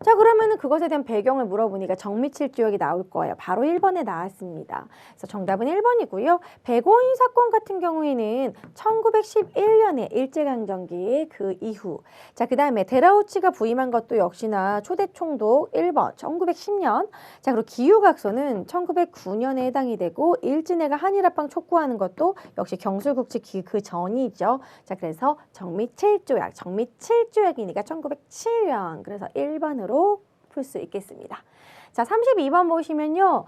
자, 그러면은 그것에 대한 배경을 물어보니까 정미칠조약이 나올 거예요. 바로 1번에 나왔습니다. 그래서 정답은 1번이고요. 백오인 사건 같은 경우에는 1911년에 일제강점기 그 이후. 자, 그 다음에 데라우치가 부임한 것도 역시나 초대총독 1번 1910년. 자, 그리고 기후각서는 1909년에 해당이 되고 일진회가 한일합방 촉구하는 것도 역시 경술국지 그 전이죠. 자, 그래서 정미칠조약이니까 1907년. 그래서 1번으로 풀 수 있겠습니다. 자, 32번 보시면요.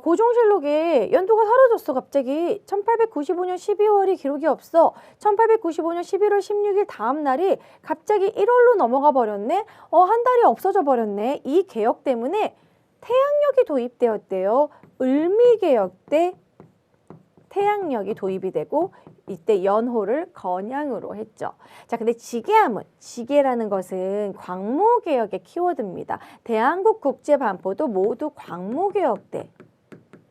고종실록에 연도가 사라졌어. 갑자기 1895년 12월이 기록이 없어. 1895년 11월 16일 다음 날이 갑자기 1월로 넘어가 버렸네. 한 달이 없어져 버렸네. 이 개혁 때문에 태양력이 도입되었대요. 을미개혁 때 태양력이 도입이 되고 이때 연호를 건양으로 했죠. 자, 근데 지게함은, 지게라는 것은 광무개혁의 키워드입니다. 대한국 국제반포도 모두 광무개혁 때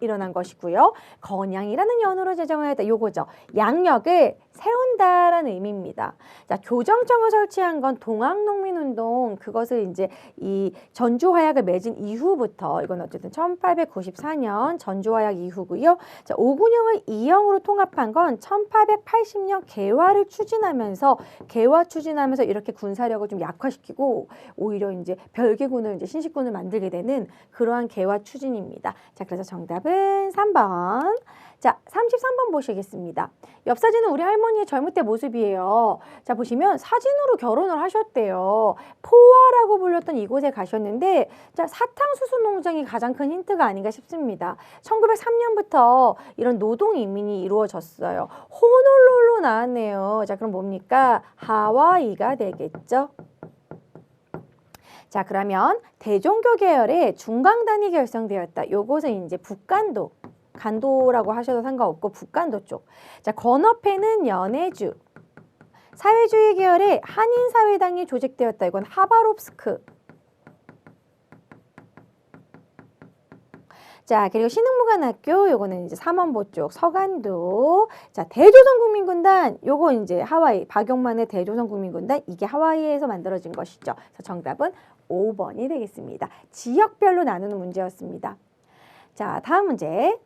일어난 것이고요. 건양이라는 연호로 제정하였다. 요거죠. 양력을 세운다라는 의미입니다. 자, 교정청을 설치한 건 동학농민운동, 그것을 이제 이 전주화약을 맺은 이후부터, 이건 어쨌든 1894년 전주화약 이후고요. 자, 오군영을 이영으로 통합한 건 1880년 개화를 추진하면서 이렇게 군사력을 좀 약화시키고 오히려 이제 별개군을 이제 신식군을 만들게 되는 그러한 개화 추진입니다. 자, 그래서 정답은 3번. 자, 33번 보시겠습니다. 옆 사진은 우리 할머니의 젊을 때 모습이에요. 자, 보시면 사진으로 결혼을 하셨대요. 포화라고 불렸던 이곳에 가셨는데, 자, 사탕수수 농장이 가장 큰 힌트가 아닌가 싶습니다. 1903년부터 이런 노동 이민이 이루어졌어요. 호놀룰루 나왔네요. 자, 그럼 뭡니까? 하와이가 되겠죠. 자, 그러면 대종교 계열의 중강단이 결성되었다. 요것은 이제 북간도, 간도라고 하셔도 상관없고 북간도 쪽. 자, 건어패는 연해주. 사회주의 계열의 한인사회당이 조직되었다. 이건 하바롭스크. 자, 그리고 신흥무관학교, 요거는 이제 삼원보 쪽 서간도. 자, 대조선국민군단, 요거 이제 하와이, 박용만의 대조선국민군단, 이게 하와이에서 만들어진 것이죠. 그래서 정답은 5번이 되겠습니다. 지역별로 나누는 문제였습니다. 자, 다음 문제.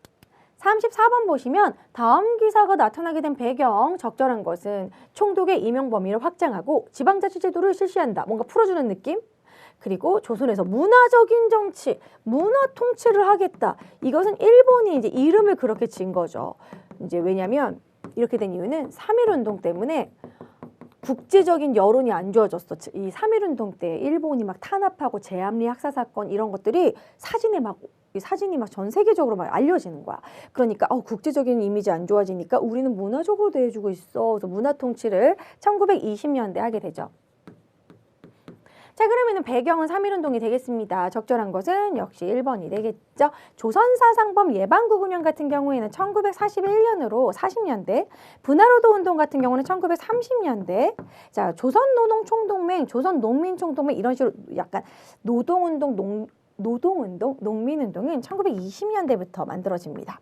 34번 보시면 다음 기사가 나타나게 된 배경, 적절한 것은 총독의 임용 범위를 확장하고 지방자치제도를 실시한다. 뭔가 풀어주는 느낌? 그리고 조선에서 문화적인 정치, 문화 통치를 하겠다. 이것은 일본이 이제 이름을 그렇게 지은 거죠. 이제 왜냐면 이렇게 된 이유는 3.1운동 때문에 국제적인 여론이 안 좋아졌어. 이 3.1운동 때 일본이 막 탄압하고 제암리 학살 사건 이런 것들이 사진이 막 전 세계적으로 막 알려지는 거야. 그러니까 국제적인 이미지 안 좋아지니까 우리는 문화적으로 대해주고 있어. 그래서 문화 통치를 1920년대 하게 되죠. 자, 그러면은 배경은 3.1운동이 되겠습니다. 적절한 것은 역시 1번이 되겠죠. 조선사상범 예방구금령 같은 경우에는 1941년으로 40년대, 분화로도 운동 같은 경우는 1930년대, 자, 조선노동총동맹, 조선농민총동맹 이런 식으로 약간 노동운동, 농민운동은 1920년대부터 만들어집니다.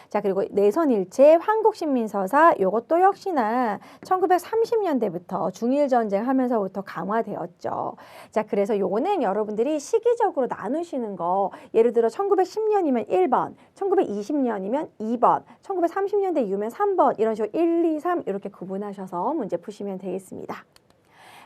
자, 그리고 내선일체, 한국신민서사 요것도 역시나 1930년대부터 중일전쟁 하면서부터 강화되었죠. 자, 그래서 요거는 여러분들이 시기적으로 나누시는 거, 예를 들어 1910년이면 1번, 1920년이면 2번, 1930년대 이후면 3번 이런 식으로 1, 2, 3 이렇게 구분하셔서 문제 푸시면 되겠습니다.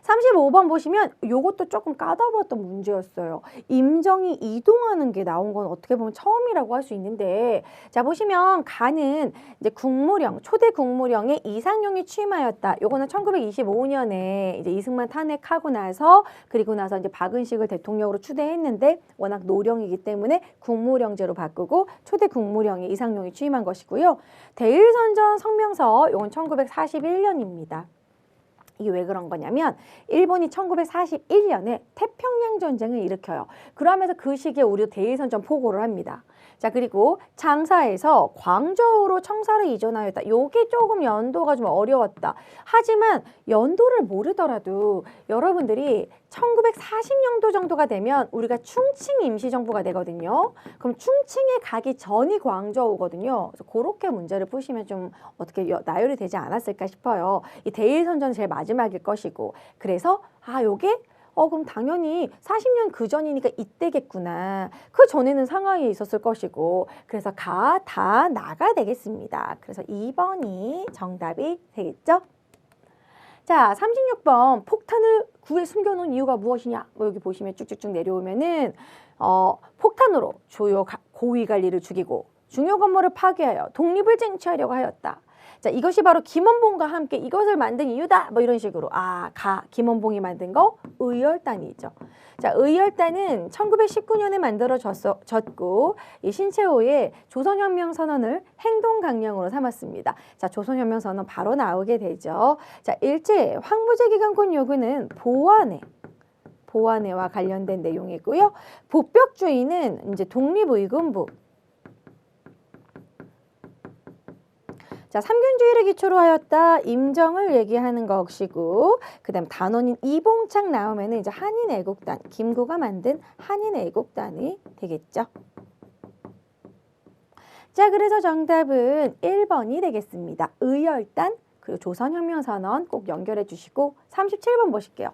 35번 보시면 요것도 조금 까다로웠던 문제였어요. 임정이 이동하는 게 나온 건 어떻게 보면 처음이라고 할 수 있는데, 자, 보시면 가는 이제 국무령, 초대 국무령에 이상용이 취임하였다. 요거는 1925년에 이제 이승만 탄핵하고 나서, 그리고 나서 이제 박은식을 대통령으로 추대했는데 워낙 노령이기 때문에 국무령제로 바꾸고 초대 국무령에 이상용이 취임한 것이고요. 대일선전 성명서 요건 1941년입니다. 이게 왜 그런 거냐면 일본이 1941년에 태평양 전쟁을 일으켜요. 그러면서 그 시기에 우리도 대일선전 포고를 합니다. 자, 그리고 장사에서 광저우로 청사를 이전하였다. 요게 조금 연도가 좀 어려웠다. 하지만 연도를 모르더라도 여러분들이 1940년도 정도가 되면 우리가 충칭 임시정부가 되거든요. 그럼 충칭에 가기 전이 광저우거든요. 그래서 그렇게 문제를 푸시면 좀 어떻게 나열이 되지 않았을까 싶어요. 이 대일선전은 제일 마지막일 것이고. 그래서 요게 그럼 당연히 40년 그 전이니까 이때겠구나. 그 전에는 상하이에 있었을 것이고. 그래서 다 나가 되겠습니다. 그래서 2번이 정답이 되겠죠? 자, 36번 폭탄을 구에 숨겨놓은 이유가 무엇이냐? 여기 보시면 쭉쭉쭉 내려오면은 폭탄으로 주요 고위 관리를 죽이고 중요 건물을 파괴하여 독립을 쟁취하려고 하였다. 자, 이것이 바로 김원봉과 함께 이것을 만든 이유다. 뭐 이런 식으로 김원봉이 만든 거 의열단이죠. 자, 의열단은 1919년에 만들어졌고 이 신채호의 조선혁명 선언을 행동 강령으로 삼았습니다. 자, 조선혁명 선언 바로 나오게 되죠. 자, 일제 황무제 기간권 요구는 보완회와 관련된 내용이고요. 복벽주의는 이제 독립의군부. 자, 삼균주의를 기초로 하였다. 임정을 얘기하는 것이고, 그 다음 단원인 이봉창 나오면은 이제 한인애국단, 김구가 만든 한인애국단이 되겠죠. 자, 그래서 정답은 1번이 되겠습니다. 의열단, 그리고 조선혁명선언 꼭 연결해 주시고 37번 보실게요.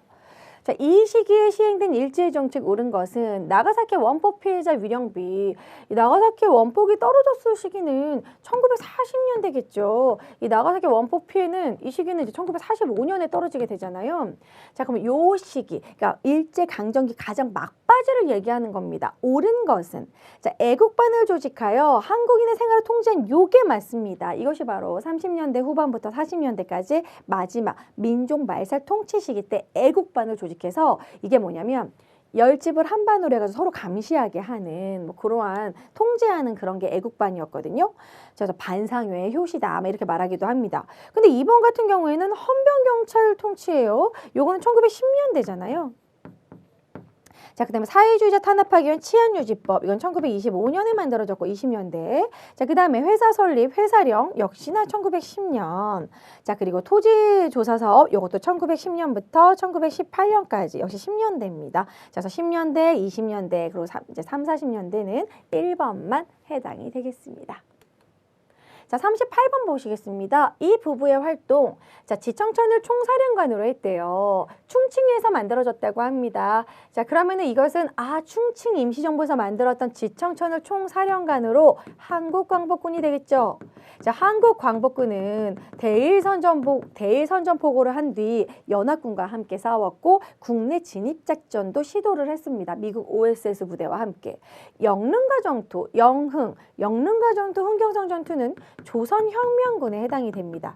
자, 이 시기에 시행된 일제의 정책 옳은 것은 나가사키 원폭 피해자 위령비. 이 나가사키 원폭이 떨어졌을 시기는 1940년대겠죠. 이 나가사키 원폭 피해는 이 시기는 이제 1945년에 떨어지게 되잖아요. 자, 그럼 요 시기, 그러니까 일제 강점기 가장 막바지를 얘기하는 겁니다. 옳은 것은 자, 애국반을 조직하여 한국인의 생활을 통제한 요게 맞습니다. 이것이 바로 30년대 후반부터 40년대까지 마지막 민족 말살 통치 시기 때 애국반을 조직해서 이게 뭐냐면 열집을 한반으로 해가지고 서로 감시하게 하는 뭐 그러한 통제하는 그런 게 애국반이었거든요. 그래서 반상회, 효시다 이렇게 말하기도 합니다. 근데 이번 같은 경우에는 헌병경찰 통치예요. 요거는 1910년대잖아요. 자, 그 다음에 사회주의자 탄압하기 위한 치안유지법. 이건 1925년에 만들어졌고 20년대. 자, 그 다음에 회사 설립, 회사령 역시나 1910년. 자, 그리고 토지조사사업 요것도 1910년부터 1918년까지 역시 10년대입니다. 자, 그래서 10년대, 20년대, 그리고 이제 3, 40년대는 1번만 해당이 되겠습니다. 자, 38번 보시겠습니다. 이 부부의 활동, 자, 지청천을 총사령관으로 했대요. 충칭에서 만들어졌다고 합니다. 자, 그러면은 이것은 충칭 임시정부에서 만들었던 지청천을 총사령관으로 한국광복군이 되겠죠. 자, 한국광복군은 대일선전포고를 한 뒤 연합군과 함께 싸웠고 국내 진입작전도 시도를 했습니다. 미국 OSS 부대와 함께. 영릉과 정토, 영릉과 정토 흥경성 전투는 조선혁명군에 해당이 됩니다.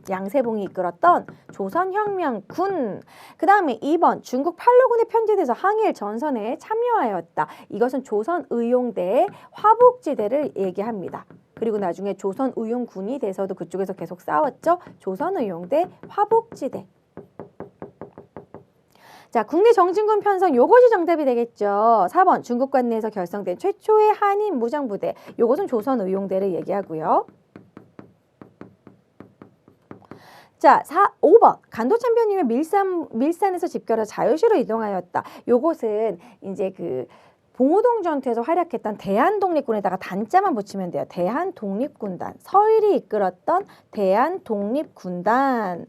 양세봉이 이끌었던 조선혁명군. 그 다음에 2번 중국 팔로군에 편제돼서 항일 전선에 참여하였다. 이것은 조선의용대의 화북지대를 얘기합니다. 그리고 나중에 조선의용군이 돼서도 그쪽에서 계속 싸웠죠. 조선의용대 화북지대. 자, 국내 정진군 편성 요것이 정답이 되겠죠. 4번 중국 관내에서 결성된 최초의 한인 무장부대. 요것은 조선의용대를 얘기하고요. 자, 5번 간도참변이면 밀산에서 집결해 자유시로 이동하였다. 요것은 이제 그 봉오동 전투에서 활약했던 대한독립군에다가 단자만 붙이면 돼요. 대한독립군단. 서일이 이끌었던 대한독립군단.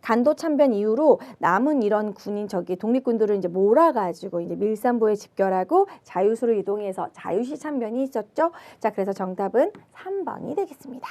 간도 참변 이후로 남은 이런 군인 독립군들을 이제 몰아가지고 이제 밀산부에 집결하고 자유수로 이동해서 자유시 참변이 있었죠. 자, 그래서 정답은 3번이 되겠습니다.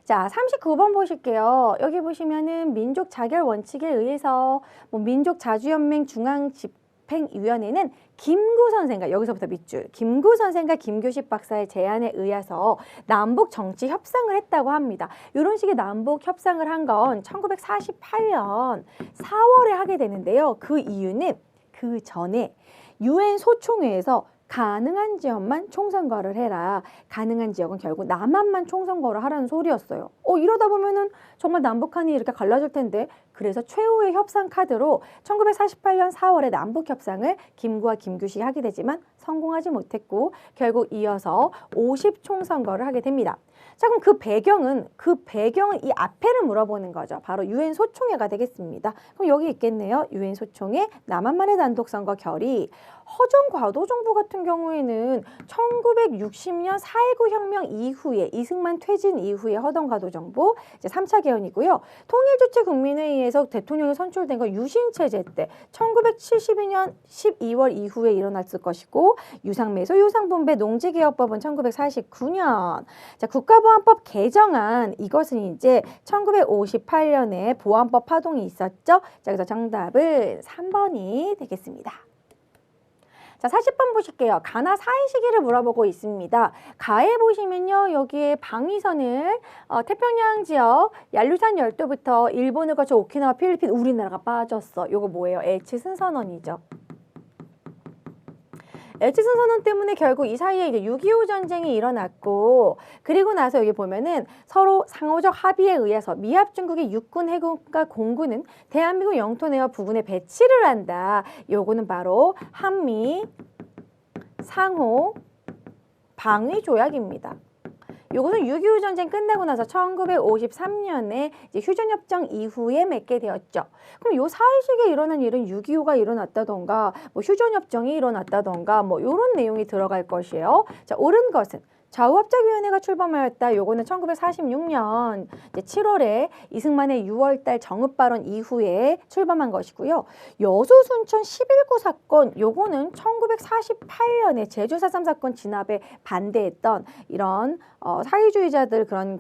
자, 39번 보실게요. 여기 보시면은 민족 자결 원칙에 의해서 민족자주연맹 중앙집행위원회는 김구 선생과 여기서부터 밑줄 김구 선생과 김교식 박사의 제안에 의해서 남북 정치 협상을 했다고 합니다. 이런 식의 남북 협상을 한 건 1948년 4월에 하게 되는데요. 그 이유는 그 전에 유엔 소총회에서 가능한 지역만 총선거를 해라. 가능한 지역은 결국 남한만 총선거를 하라는 소리였어요. 이러다 보면은 정말 남북한이 이렇게 갈라질 텐데. 그래서 최후의 협상 카드로 1948년 4월에 남북 협상을 김구와 김규식이 하게 되지만 성공하지 못했고 결국 이어서 50총선거를 하게 됩니다. 자, 그럼 그 배경은 이 앞에를 물어보는 거죠. 바로 유엔 소총회가 되겠습니다. 그럼 여기 있겠네요. 유엔 소총회 남한만의 단독 선거 결의. 허정 과도 정부 같은 경우에는 1960년 4.19 혁명 이후에 이승만 퇴진 이후에 허정 과도 정부 이제 3차 개헌이고요. 통일주체 국민회의에서 대통령이 선출된 거 유신체제 때 1972년 12월 이후에 일어났을 것이고 유상매소 유상분배 농지개혁법은 1949년. 자, 국가보안법 개정안 이것은 이제 1958년에 보안법 파동이 있었죠. 자, 그래서 정답은 3번이 되겠습니다. 자, 40번 보실게요. 가나 사이 시기를 물어보고 있습니다. 가에 보시면요. 여기에 방위선을 태평양 지역 얄루산 열도부터 일본을 거쳐 오키나와 필리핀 우리나라가 빠졌어. 요거 뭐예요? 엘치슨 선언이죠. 엘치슨 선언 때문에 결국 이 사이에 이제 6.25 전쟁이 일어났고 그리고 나서 여기 보면은 서로 상호적 합의에 의해서 미합 중국의 육군, 해군과 공군은 대한민국 영토 내와 부근에 배치를 한다. 요거는 바로 한미 상호 방위 조약입니다. 요것은 6.25 전쟁 끝나고 나서 1953년에 이제 휴전협정 이후에 맺게 되었죠. 그럼 요 사이 시기에 일어난 일은 6.25가 일어났다던가 휴전협정이 일어났다던가 요런 내용이 들어갈 것이에요. 자, 옳은 것은 좌우합작위원회가 출범하였다. 요거는 1946년 이제 7월에 이승만의 6월달 정읍 발언 이후에 출범한 것이고요. 여수 순천 11구 사건 요거는 1948년에 제주 4.3 사건 진압에 반대했던 이런 사회주의자들 그런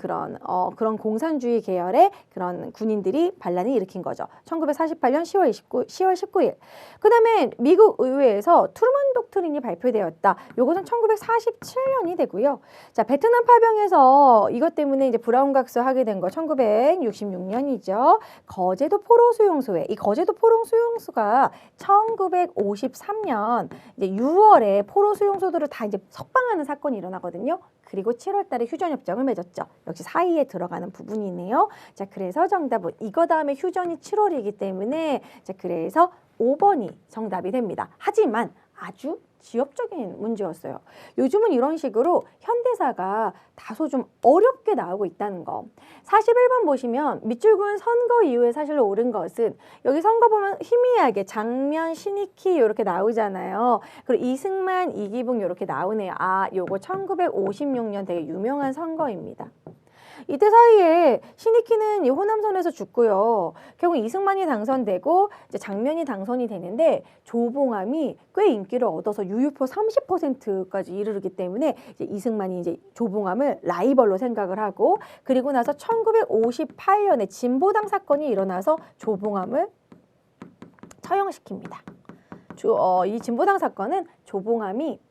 공산주의 계열의 그런 군인들이 반란을 일으킨 거죠. 1948년 10월 19일. 그다음에 미국 의회에서 트루먼 독트린이 발표되었다. 요것은 1947년이 되고요. 자, 베트남 파병에서 이것 때문에 이제 브라운 각서 하게 된 거 1966년이죠. 거제도 포로 수용소에 이 거제도 포로 수용소가 1953년 이제 6월에 포로 수용소들을 다 이제 석방하는 사건이 일어나거든요. 그리고 7월 달에 휴전협정을 맺었죠. 역시 사이에 들어가는 부분이네요. 자, 그래서 정답은 이거 다음에 휴전이 7월이기 때문에 자, 그래서 5번이 정답이 됩니다. 하지만 아주 지엽적인 문제였어요. 요즘은 이런 식으로 현대사가 다소 좀 어렵게 나오고 있다는 거. 41번 보시면 밑줄근 선거 이후에 사실 옳은 것은 여기 선거 보면 희미하게 장면, 신익희 이렇게 나오잖아요. 그리고 이승만, 이기붕 이렇게 나오네요. 아, 요거 1956년 되게 유명한 선거입니다. 이때 사이에 신익희는 이 호남선에서 죽고요. 결국 이승만이 당선되고 이제 장면이 당선이 되는데 조봉암이 꽤 인기를 얻어서 유효표 30%까지 이르르기 때문에 이제 이승만이 이제 조봉암을 라이벌로 생각을 하고 그리고 나서 1958년에 진보당 사건이 일어나서 조봉암을 처형시킵니다. 이 진보당 사건은 조봉암이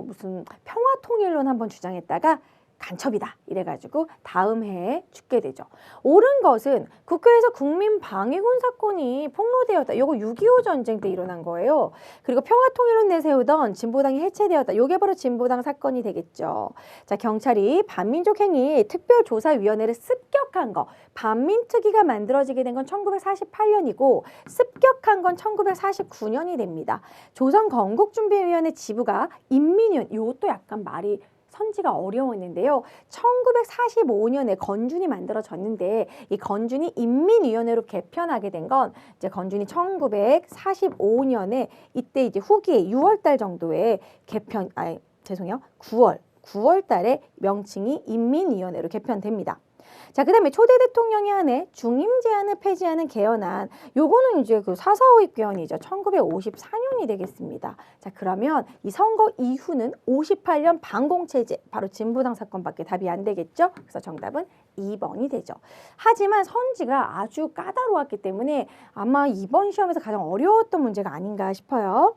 무슨 평화통일론 한번 주장했다가 간첩이다 이래가지고 다음 해에 죽게 되죠. 옳은 것은 국회에서 국민방위군 사건이 폭로되었다. 요거 6.25 전쟁 때 일어난 거예요. 그리고 평화통일론 내세우던 진보당이 해체되었다. 요게 바로 진보당 사건이 되겠죠. 자, 경찰이 반민족행위 특별조사위원회를 습격한 거. 반민특위가 만들어지게 된 건 1948년이고 습격한 건 1949년이 됩니다. 조선건국준비위원회 지부가 인민위원, 요것도 약간 말이 선지가 어려웠는데요. 1945년에 건준이 만들어졌는데 이 건준이 인민위원회로 개편하게 된 건 이제 건준이 1945년에 이때 이제 후기에 6월달 정도에 개편, 9월 달에 명칭이 인민위원회로 개편됩니다. 자, 그 다음에 초대 대통령이 한해 중임 제한을 폐지하는 개헌안, 요거는 이제 그 4.4 개헌이죠. 1954년이 되겠습니다. 자, 그러면 이 선거 이후는 58년 반공체제, 바로 진보당 사건밖에 답이 안 되겠죠. 그래서 정답은 2번이 되죠. 하지만 선지가 아주 까다로웠기 때문에 아마 이번 시험에서 가장 어려웠던 문제가 아닌가 싶어요.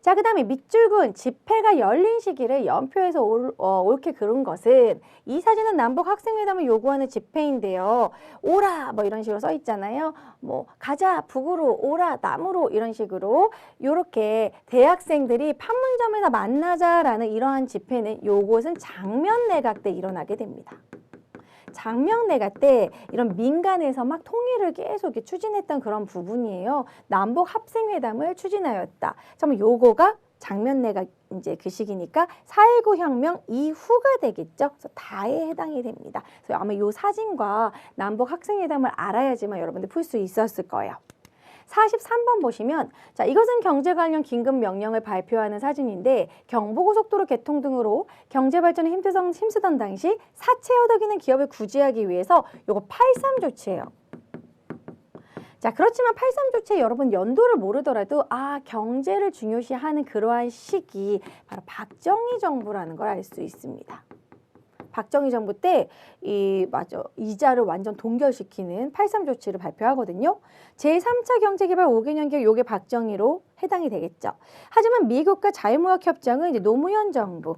자, 그 다음에 밑줄근 집회가 열린 시기를 연표에서 옳게 그른 것은 이 사진은 남북 학생회담을 요구하는 집회인데요. 오라 뭐 이런 식으로 써 있잖아요. 뭐 가자 북으로 오라 남으로 이런 식으로 요렇게 대학생들이 판문점에서 만나자라는 이러한 집회는 요것은 장면내각 때 일어나게 됩니다. 장명내각 때 이런 민간에서 막 통일을 계속 이렇게 추진했던 그런 부분이에요. 남북 합생회담을 추진하였다. 그러면 요거가 장면내각 이제 그 시기니까 4.19 혁명 이후가 되겠죠. 그래서 다에 해당이 됩니다. 그래서 아마 요 사진과 남북 학생회담을 알아야지만 여러분들 풀 수 있었을 거예요. 43번 보시면 자, 이것은 경제 관련 긴급 명령을 발표하는 사진인데 경부고속도로 개통 등으로 경제 발전에 힘쓰던 당시 사채 허덕이는 기업을 구제하기 위해서 요거 83 조치예요. 자, 그렇지만 83 조치에 여러분 연도를 모르더라도 경제를 중요시하는 그러한 시기 바로 박정희 정부라는 걸 알 수 있습니다. 박정희 정부 때 이자를 완전 동결시키는 83 조치를 발표하거든요. 제3차 경제개발 5개년 계획 요게 박정희로 해당이 되겠죠. 하지만 미국과 자유무역협정은 이제 노무현 정부.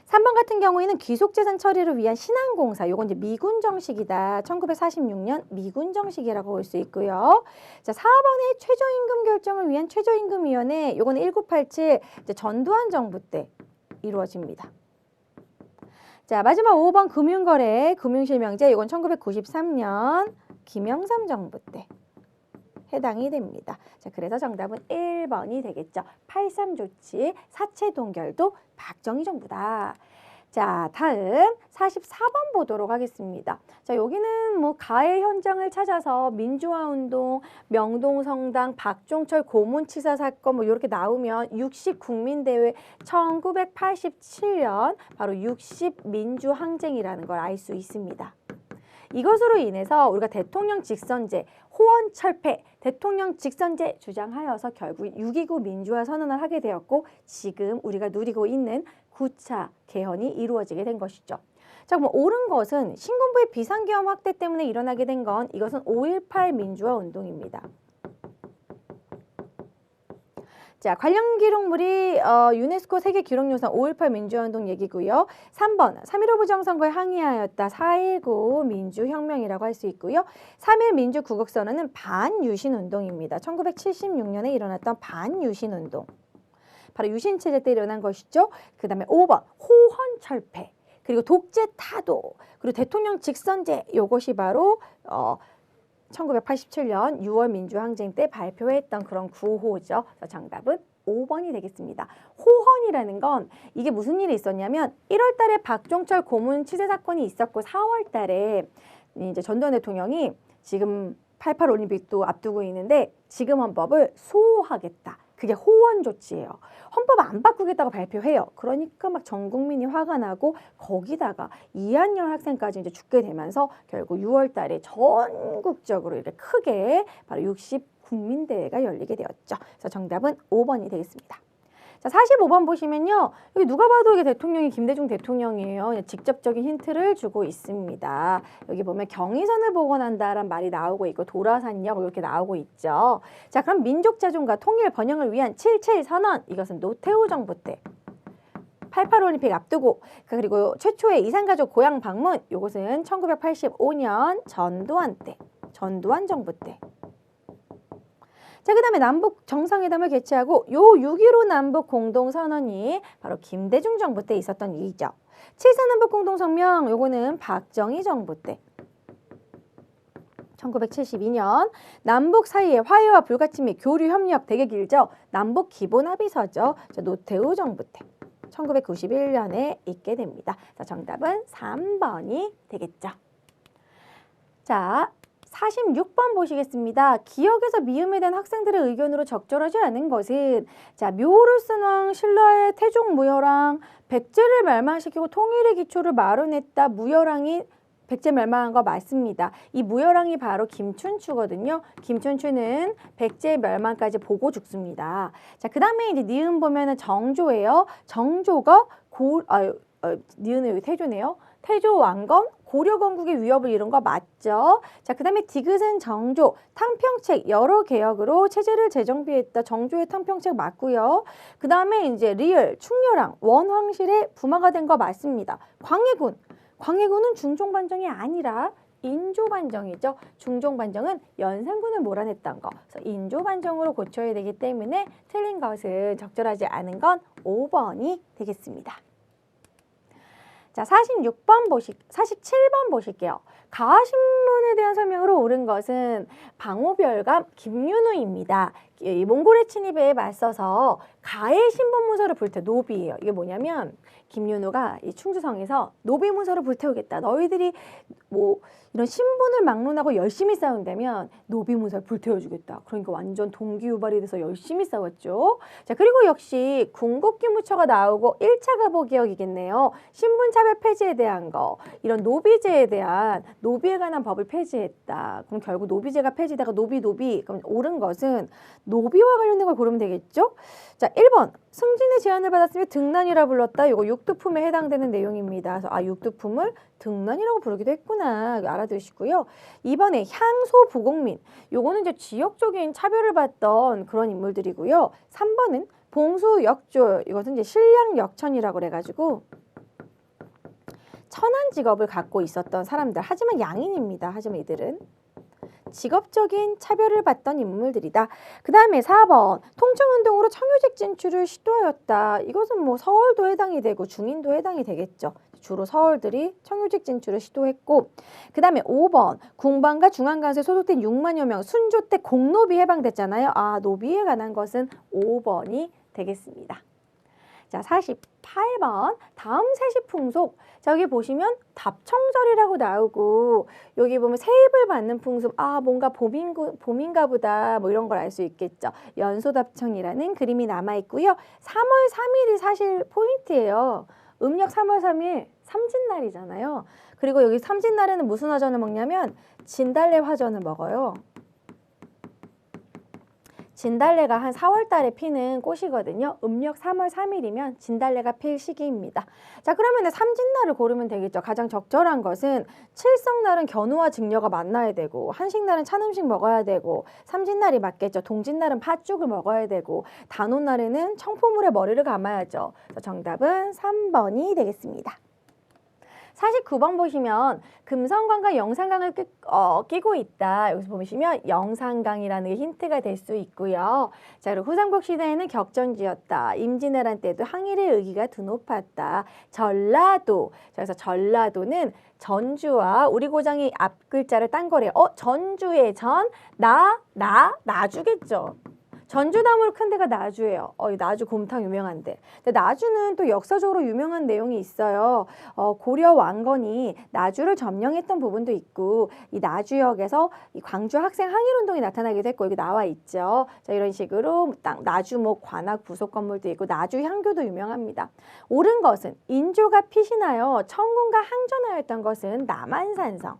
3번 같은 경우에는 귀속재산 처리를 위한 신한공사, 요건 이제 미군 정식이다. 1946년 미군 정식이라고 볼 수 있고요. 자, 4번의 최저임금 결정을 위한 최저임금위원회, 요건 1987 이제 전두환 정부 때 이루어집니다. 자, 마지막 5번 금융거래, 금융실명제, 이건 1993년 김영삼 정부 때 해당이 됩니다. 자, 그래서 정답은 1번이 되겠죠. 83 조치, 사채 동결도 박정희 정부다. 자, 다음 44번 보도록 하겠습니다. 자, 여기는 뭐 가해 현장을 찾아서 민주화운동, 명동성당, 박종철 고문치사 사건 뭐 이렇게 나오면 60국민대회 1987년 바로 60민주항쟁이라는 걸 알 수 있습니다. 이것으로 인해서 우리가 대통령 직선제, 호원 철폐, 대통령 직선제 주장하여서 결국 6.29 민주화 선언을 하게 되었고 지금 우리가 누리고 있는 9차 개헌이 이루어지게 된 것이죠. 자, 그럼 옳은 것은 신군부의 비상계엄 확대 때문에 일어나게 된 건 이것은 5.18 민주화 운동입니다. 자, 관련 기록물이 유네스코 세계기록유산 5.18 민주화운동 얘기고요. 3번 3.15 부정선거에 항의하였다. 4.19 민주혁명이라고 할 수 있고요. 3.1 민주구국선언은 반유신운동입니다. 1976년에 일어났던 반유신운동. 바로 유신체제 때 일어난 것이죠. 그 다음에 5번 호헌철폐, 그리고 독재 타도, 그리고 대통령 직선제, 이것이 바로 1987년 6월 민주항쟁 때 발표했던 그런 구호죠. 정답은 5번이 되겠습니다. 호헌이라는 건 이게 무슨 일이 있었냐면 1월 달에 박종철 고문 취재 사건이 있었고 4월 달에 이제 전두환 대통령이 지금 88 올림픽도 앞두고 있는데 지금 헌법을 소호하겠다. 그게 호헌 조치예요. 헌법 안 바꾸겠다고 발표해요. 그러니까 막 전 국민이 화가 나고 거기다가 이한열 학생까지 이제 죽게 되면서 결국 6월 달에 전국적으로 이렇게 크게 바로 60국민대회가 열리게 되었죠. 그래서 정답은 5번이 되겠습니다. 자, 45번 보시면요. 여기 누가 봐도 이게 대통령이 김대중 대통령이에요. 직접적인 힌트를 주고 있습니다. 여기 보면 경의선을 복원한다라는 말이 나오고 있고 도라산역 이렇게 나오고 있죠. 자, 그럼 민족자존과 통일 번영을 위한 7.7 선언, 이것은 노태우 정부 때. 88 올림픽 앞두고, 그리고 최초의 이산가족 고향 방문, 이것은 1985년 전두환 때, 전두환 정부 때. 자, 그 다음에 남북 정상회담을 개최하고 요 6.15 남북 공동선언이 바로 김대중 정부 때 있었던 일이죠. 7.4 남북 공동성명, 요거는 박정희 정부 때. 1972년 남북 사이의 화해와 불가침 및 교류 협력 되게 길죠. 남북 기본 합의서죠. 노태우 정부 때. 1991년에 있게 됩니다. 자, 정답은 3번이 되겠죠. 자, 46번 보시겠습니다. 기억에서 미음에 대한 학생들의 의견으로 적절하지 않은 것은, 자, 묘를 쓴 왕 신라의 태종 무열왕 백제를 멸망시키고 통일의 기초를 마련했다. 무열왕이 백제 멸망한 거 맞습니다. 이 무열왕이 바로 김춘추거든요. 김춘추는 백제 멸망까지 보고 죽습니다. 자, 그 다음에 이제 니은 보면은 정조예요. 정조가 니은은 여기 태조네요. 태조 왕건 고려 건국의 위협을 이룬 거 맞죠? 자, 그 다음에 디귿은 정조, 탕평책 여러 개혁으로 체제를 재정비했다. 정조의 탕평책 맞고요. 그 다음에 이제 리을, 충렬왕, 원황실의 부마가 된 거 맞습니다. 광해군, 광해군은 중종반정이 아니라 인조반정이죠. 중종반정은 연산군을 몰아냈던 거. 그래서 인조반정으로 고쳐야 되기 때문에 틀린 것은 적절하지 않은 건 5번이 되겠습니다. 자, 47번 보실게요. 가신문에 대한 설명으로 옳은 것은 방호별감 김윤우입니다. 이 몽골의 침입에 맞서서 가해 신분 문서를 불태, 노비예요. 이게 뭐냐면 김윤우가 이 충주성에서 노비 문서를 불태우겠다. 너희들이 뭐 이런 신분을 막론하고 열심히 싸운다면 노비 문서를 불태워주겠다. 그러니까 완전 동기유발이 돼서 열심히 싸웠죠. 자, 그리고 역시 군국기무처가 나오고 1차 가보개혁이겠네요. 신분차별 폐지에 대한 거, 이런 노비제에 대한 노비에 관한 법을 폐지했다. 그럼 결국 노비제가 폐지되가 노비. 그럼 옳은 것은 노비와 관련된 걸 고르면 되겠죠? 자, 1번 승진의 제안을 받았으며 등난이라 불렀다. 이거 육두품에 해당되는 내용입니다. 그래서 육두품을 등난이라고 부르기도 했구나. 알아두시고요. 2번에 향소부공민. 요거는 이제 지역적인 차별을 받던 그런 인물들이고요. 3번은 봉수역졸. 이것은 이제 신량역천이라고 그래가지고 천한 직업을 갖고 있었던 사람들. 하지만 양인입니다. 하지만 이들은 직업적인 차별을 받던 인물들이다. 그 다음에 4번 통청운동으로 청유직 진출을 시도하였다. 이것은 뭐 서울도 해당이 되고 중인도 해당이 되겠죠. 주로 서울들이 청유직 진출을 시도했고, 그 다음에 5번 군방과 중앙간수에 소속된 6만여 명 순조 때 공노비 해방됐잖아요. 노비에 관한 것은 5번이 되겠습니다. 자, 48번 다음 세시풍속. 자, 여기 보시면 답청절이라고 나오고 여기 보면 세입을 받는 풍속. 아, 뭔가 봄인가 보다. 뭐 이런 걸 알 수 있겠죠. 연소답청이라는 그림이 남아 있고요. 3월 3일이 사실 포인트예요. 음력 3월 3일 삼진날이잖아요. 그리고 여기 삼진날에는 무슨 화전을 먹냐면 진달래 화전을 먹어요. 진달래가 한 4월 달에 피는 꽃이거든요. 음력 3월 3일이면 진달래가 필 시기입니다. 자, 그러면 삼진날을 고르면 되겠죠. 가장 적절한 것은 칠성날은 견우와 직녀가 만나야 되고 한식날은 찬음식 먹어야 되고 삼진날이 맞겠죠. 동진날은 팥죽을 먹어야 되고 단오날에는 청포물에 머리를 감아야죠. 정답은 3번이 되겠습니다. 49번 보시면 금성강과 영산강을 끼고 있다. 여기서 보시면 영산강이라는 게 힌트가 될 수 있고요. 자, 그리고 후삼국 시대에는 격전지였다. 임진왜란 때도 항일의 의기가 드높았다. 전라도. 그래서 전라도는 전주와 우리 고장이 앞 글자를 딴 거래요. 전주의 전, 나주겠죠. 전주나물 큰 데가 나주예요. 나주 곰탕 유명한데. 근데 나주는 또 역사적으로 유명한 내용이 있어요. 고려 왕건이 나주를 점령했던 부분도 있고 이 나주역에서 이 광주 학생 항일운동이 나타나기도 했고 여기 나와 있죠. 자, 이런 식으로 나주목 관악 부속 건물도 있고 나주 향교도 유명합니다. 옳은 것은 인조가 피신하여 청군과 항전하였던 것은 남한산성.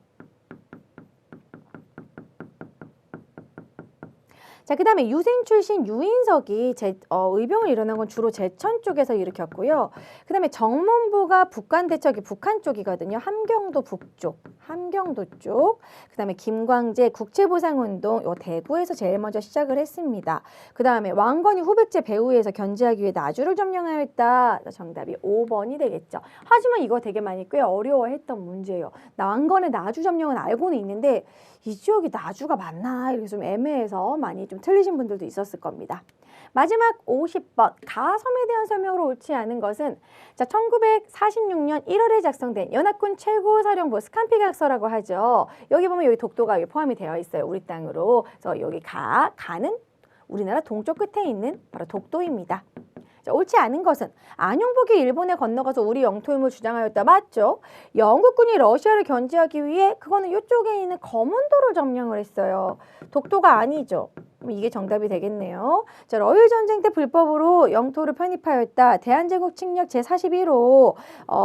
자, 그 다음에 유생 출신 유인석이 의병을 일어난 건 주로 제천 쪽에서 일으켰고요. 그 다음에 정문부가 북한대첩이 북한 쪽이거든요. 함경도 북쪽, 함경도 쪽. 그 다음에 김광재 국채보상운동 요 대구에서 제일 먼저 시작을 했습니다. 그 다음에 왕건이 후백제 배후에서 견제하기 위해 나주를 점령하였다. 정답이 5번이 되겠죠. 하지만 이거 되게 많이 꽤 어려워했던 문제예요. 왕건의 나주 점령은 알고는 있는데 이 지역이 나주가 맞나 이렇게 좀 애매해서 많이 좀 틀리신 분들도 있었을 겁니다. 마지막 50번 가섬에 대한 설명으로 옳지 않은 것은 자 1946년 1월에 작성된 연합군 최고사령부 스칸피각서라고 하죠. 여기 보면 여기 독도가 포함이 되어 있어요. 우리 땅으로. 그래서 여기 가는 우리나라 동쪽 끝에 있는 바로 독도입니다. 자, 옳지 않은 것은 안용복이 일본에 건너가서 우리 영토임을 주장하였다. 맞죠? 영국군이 러시아를 견제하기 위해 그거는 이쪽에 있는 검은도를 점령을 했어요. 독도가 아니죠. 이게 정답이 되겠네요. 자, 러일 전쟁 때 불법으로 영토를 편입하였다. 대한제국 칙령 제41호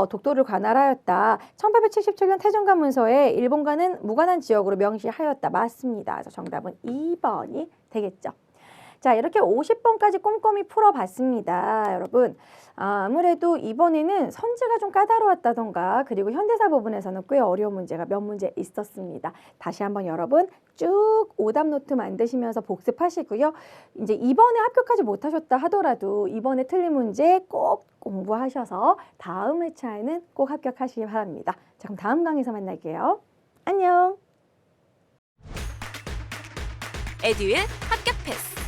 독도를 관할하였다. 1877년 태정관 문서에 일본과는 무관한 지역으로 명시하였다. 맞습니다. 그래서 정답은 2번이 되겠죠. 자, 이렇게 50번까지 꼼꼼히 풀어봤습니다. 여러분, 아무래도 이번에는 선지가 좀 까다로웠다던가 그리고 현대사 부분에서는 꽤 어려운 문제가 몇 문제 있었습니다. 다시 한번 여러분 쭉 오답 노트 만드시면서 복습하시고요. 이제 이번에 합격하지 못하셨다 하더라도 이번에 틀린 문제 꼭 공부하셔서 다음 회차에는 꼭 합격하시기 바랍니다. 자, 그럼 다음 강의에서 만날게요. 안녕. 에듀윌 합격 패스.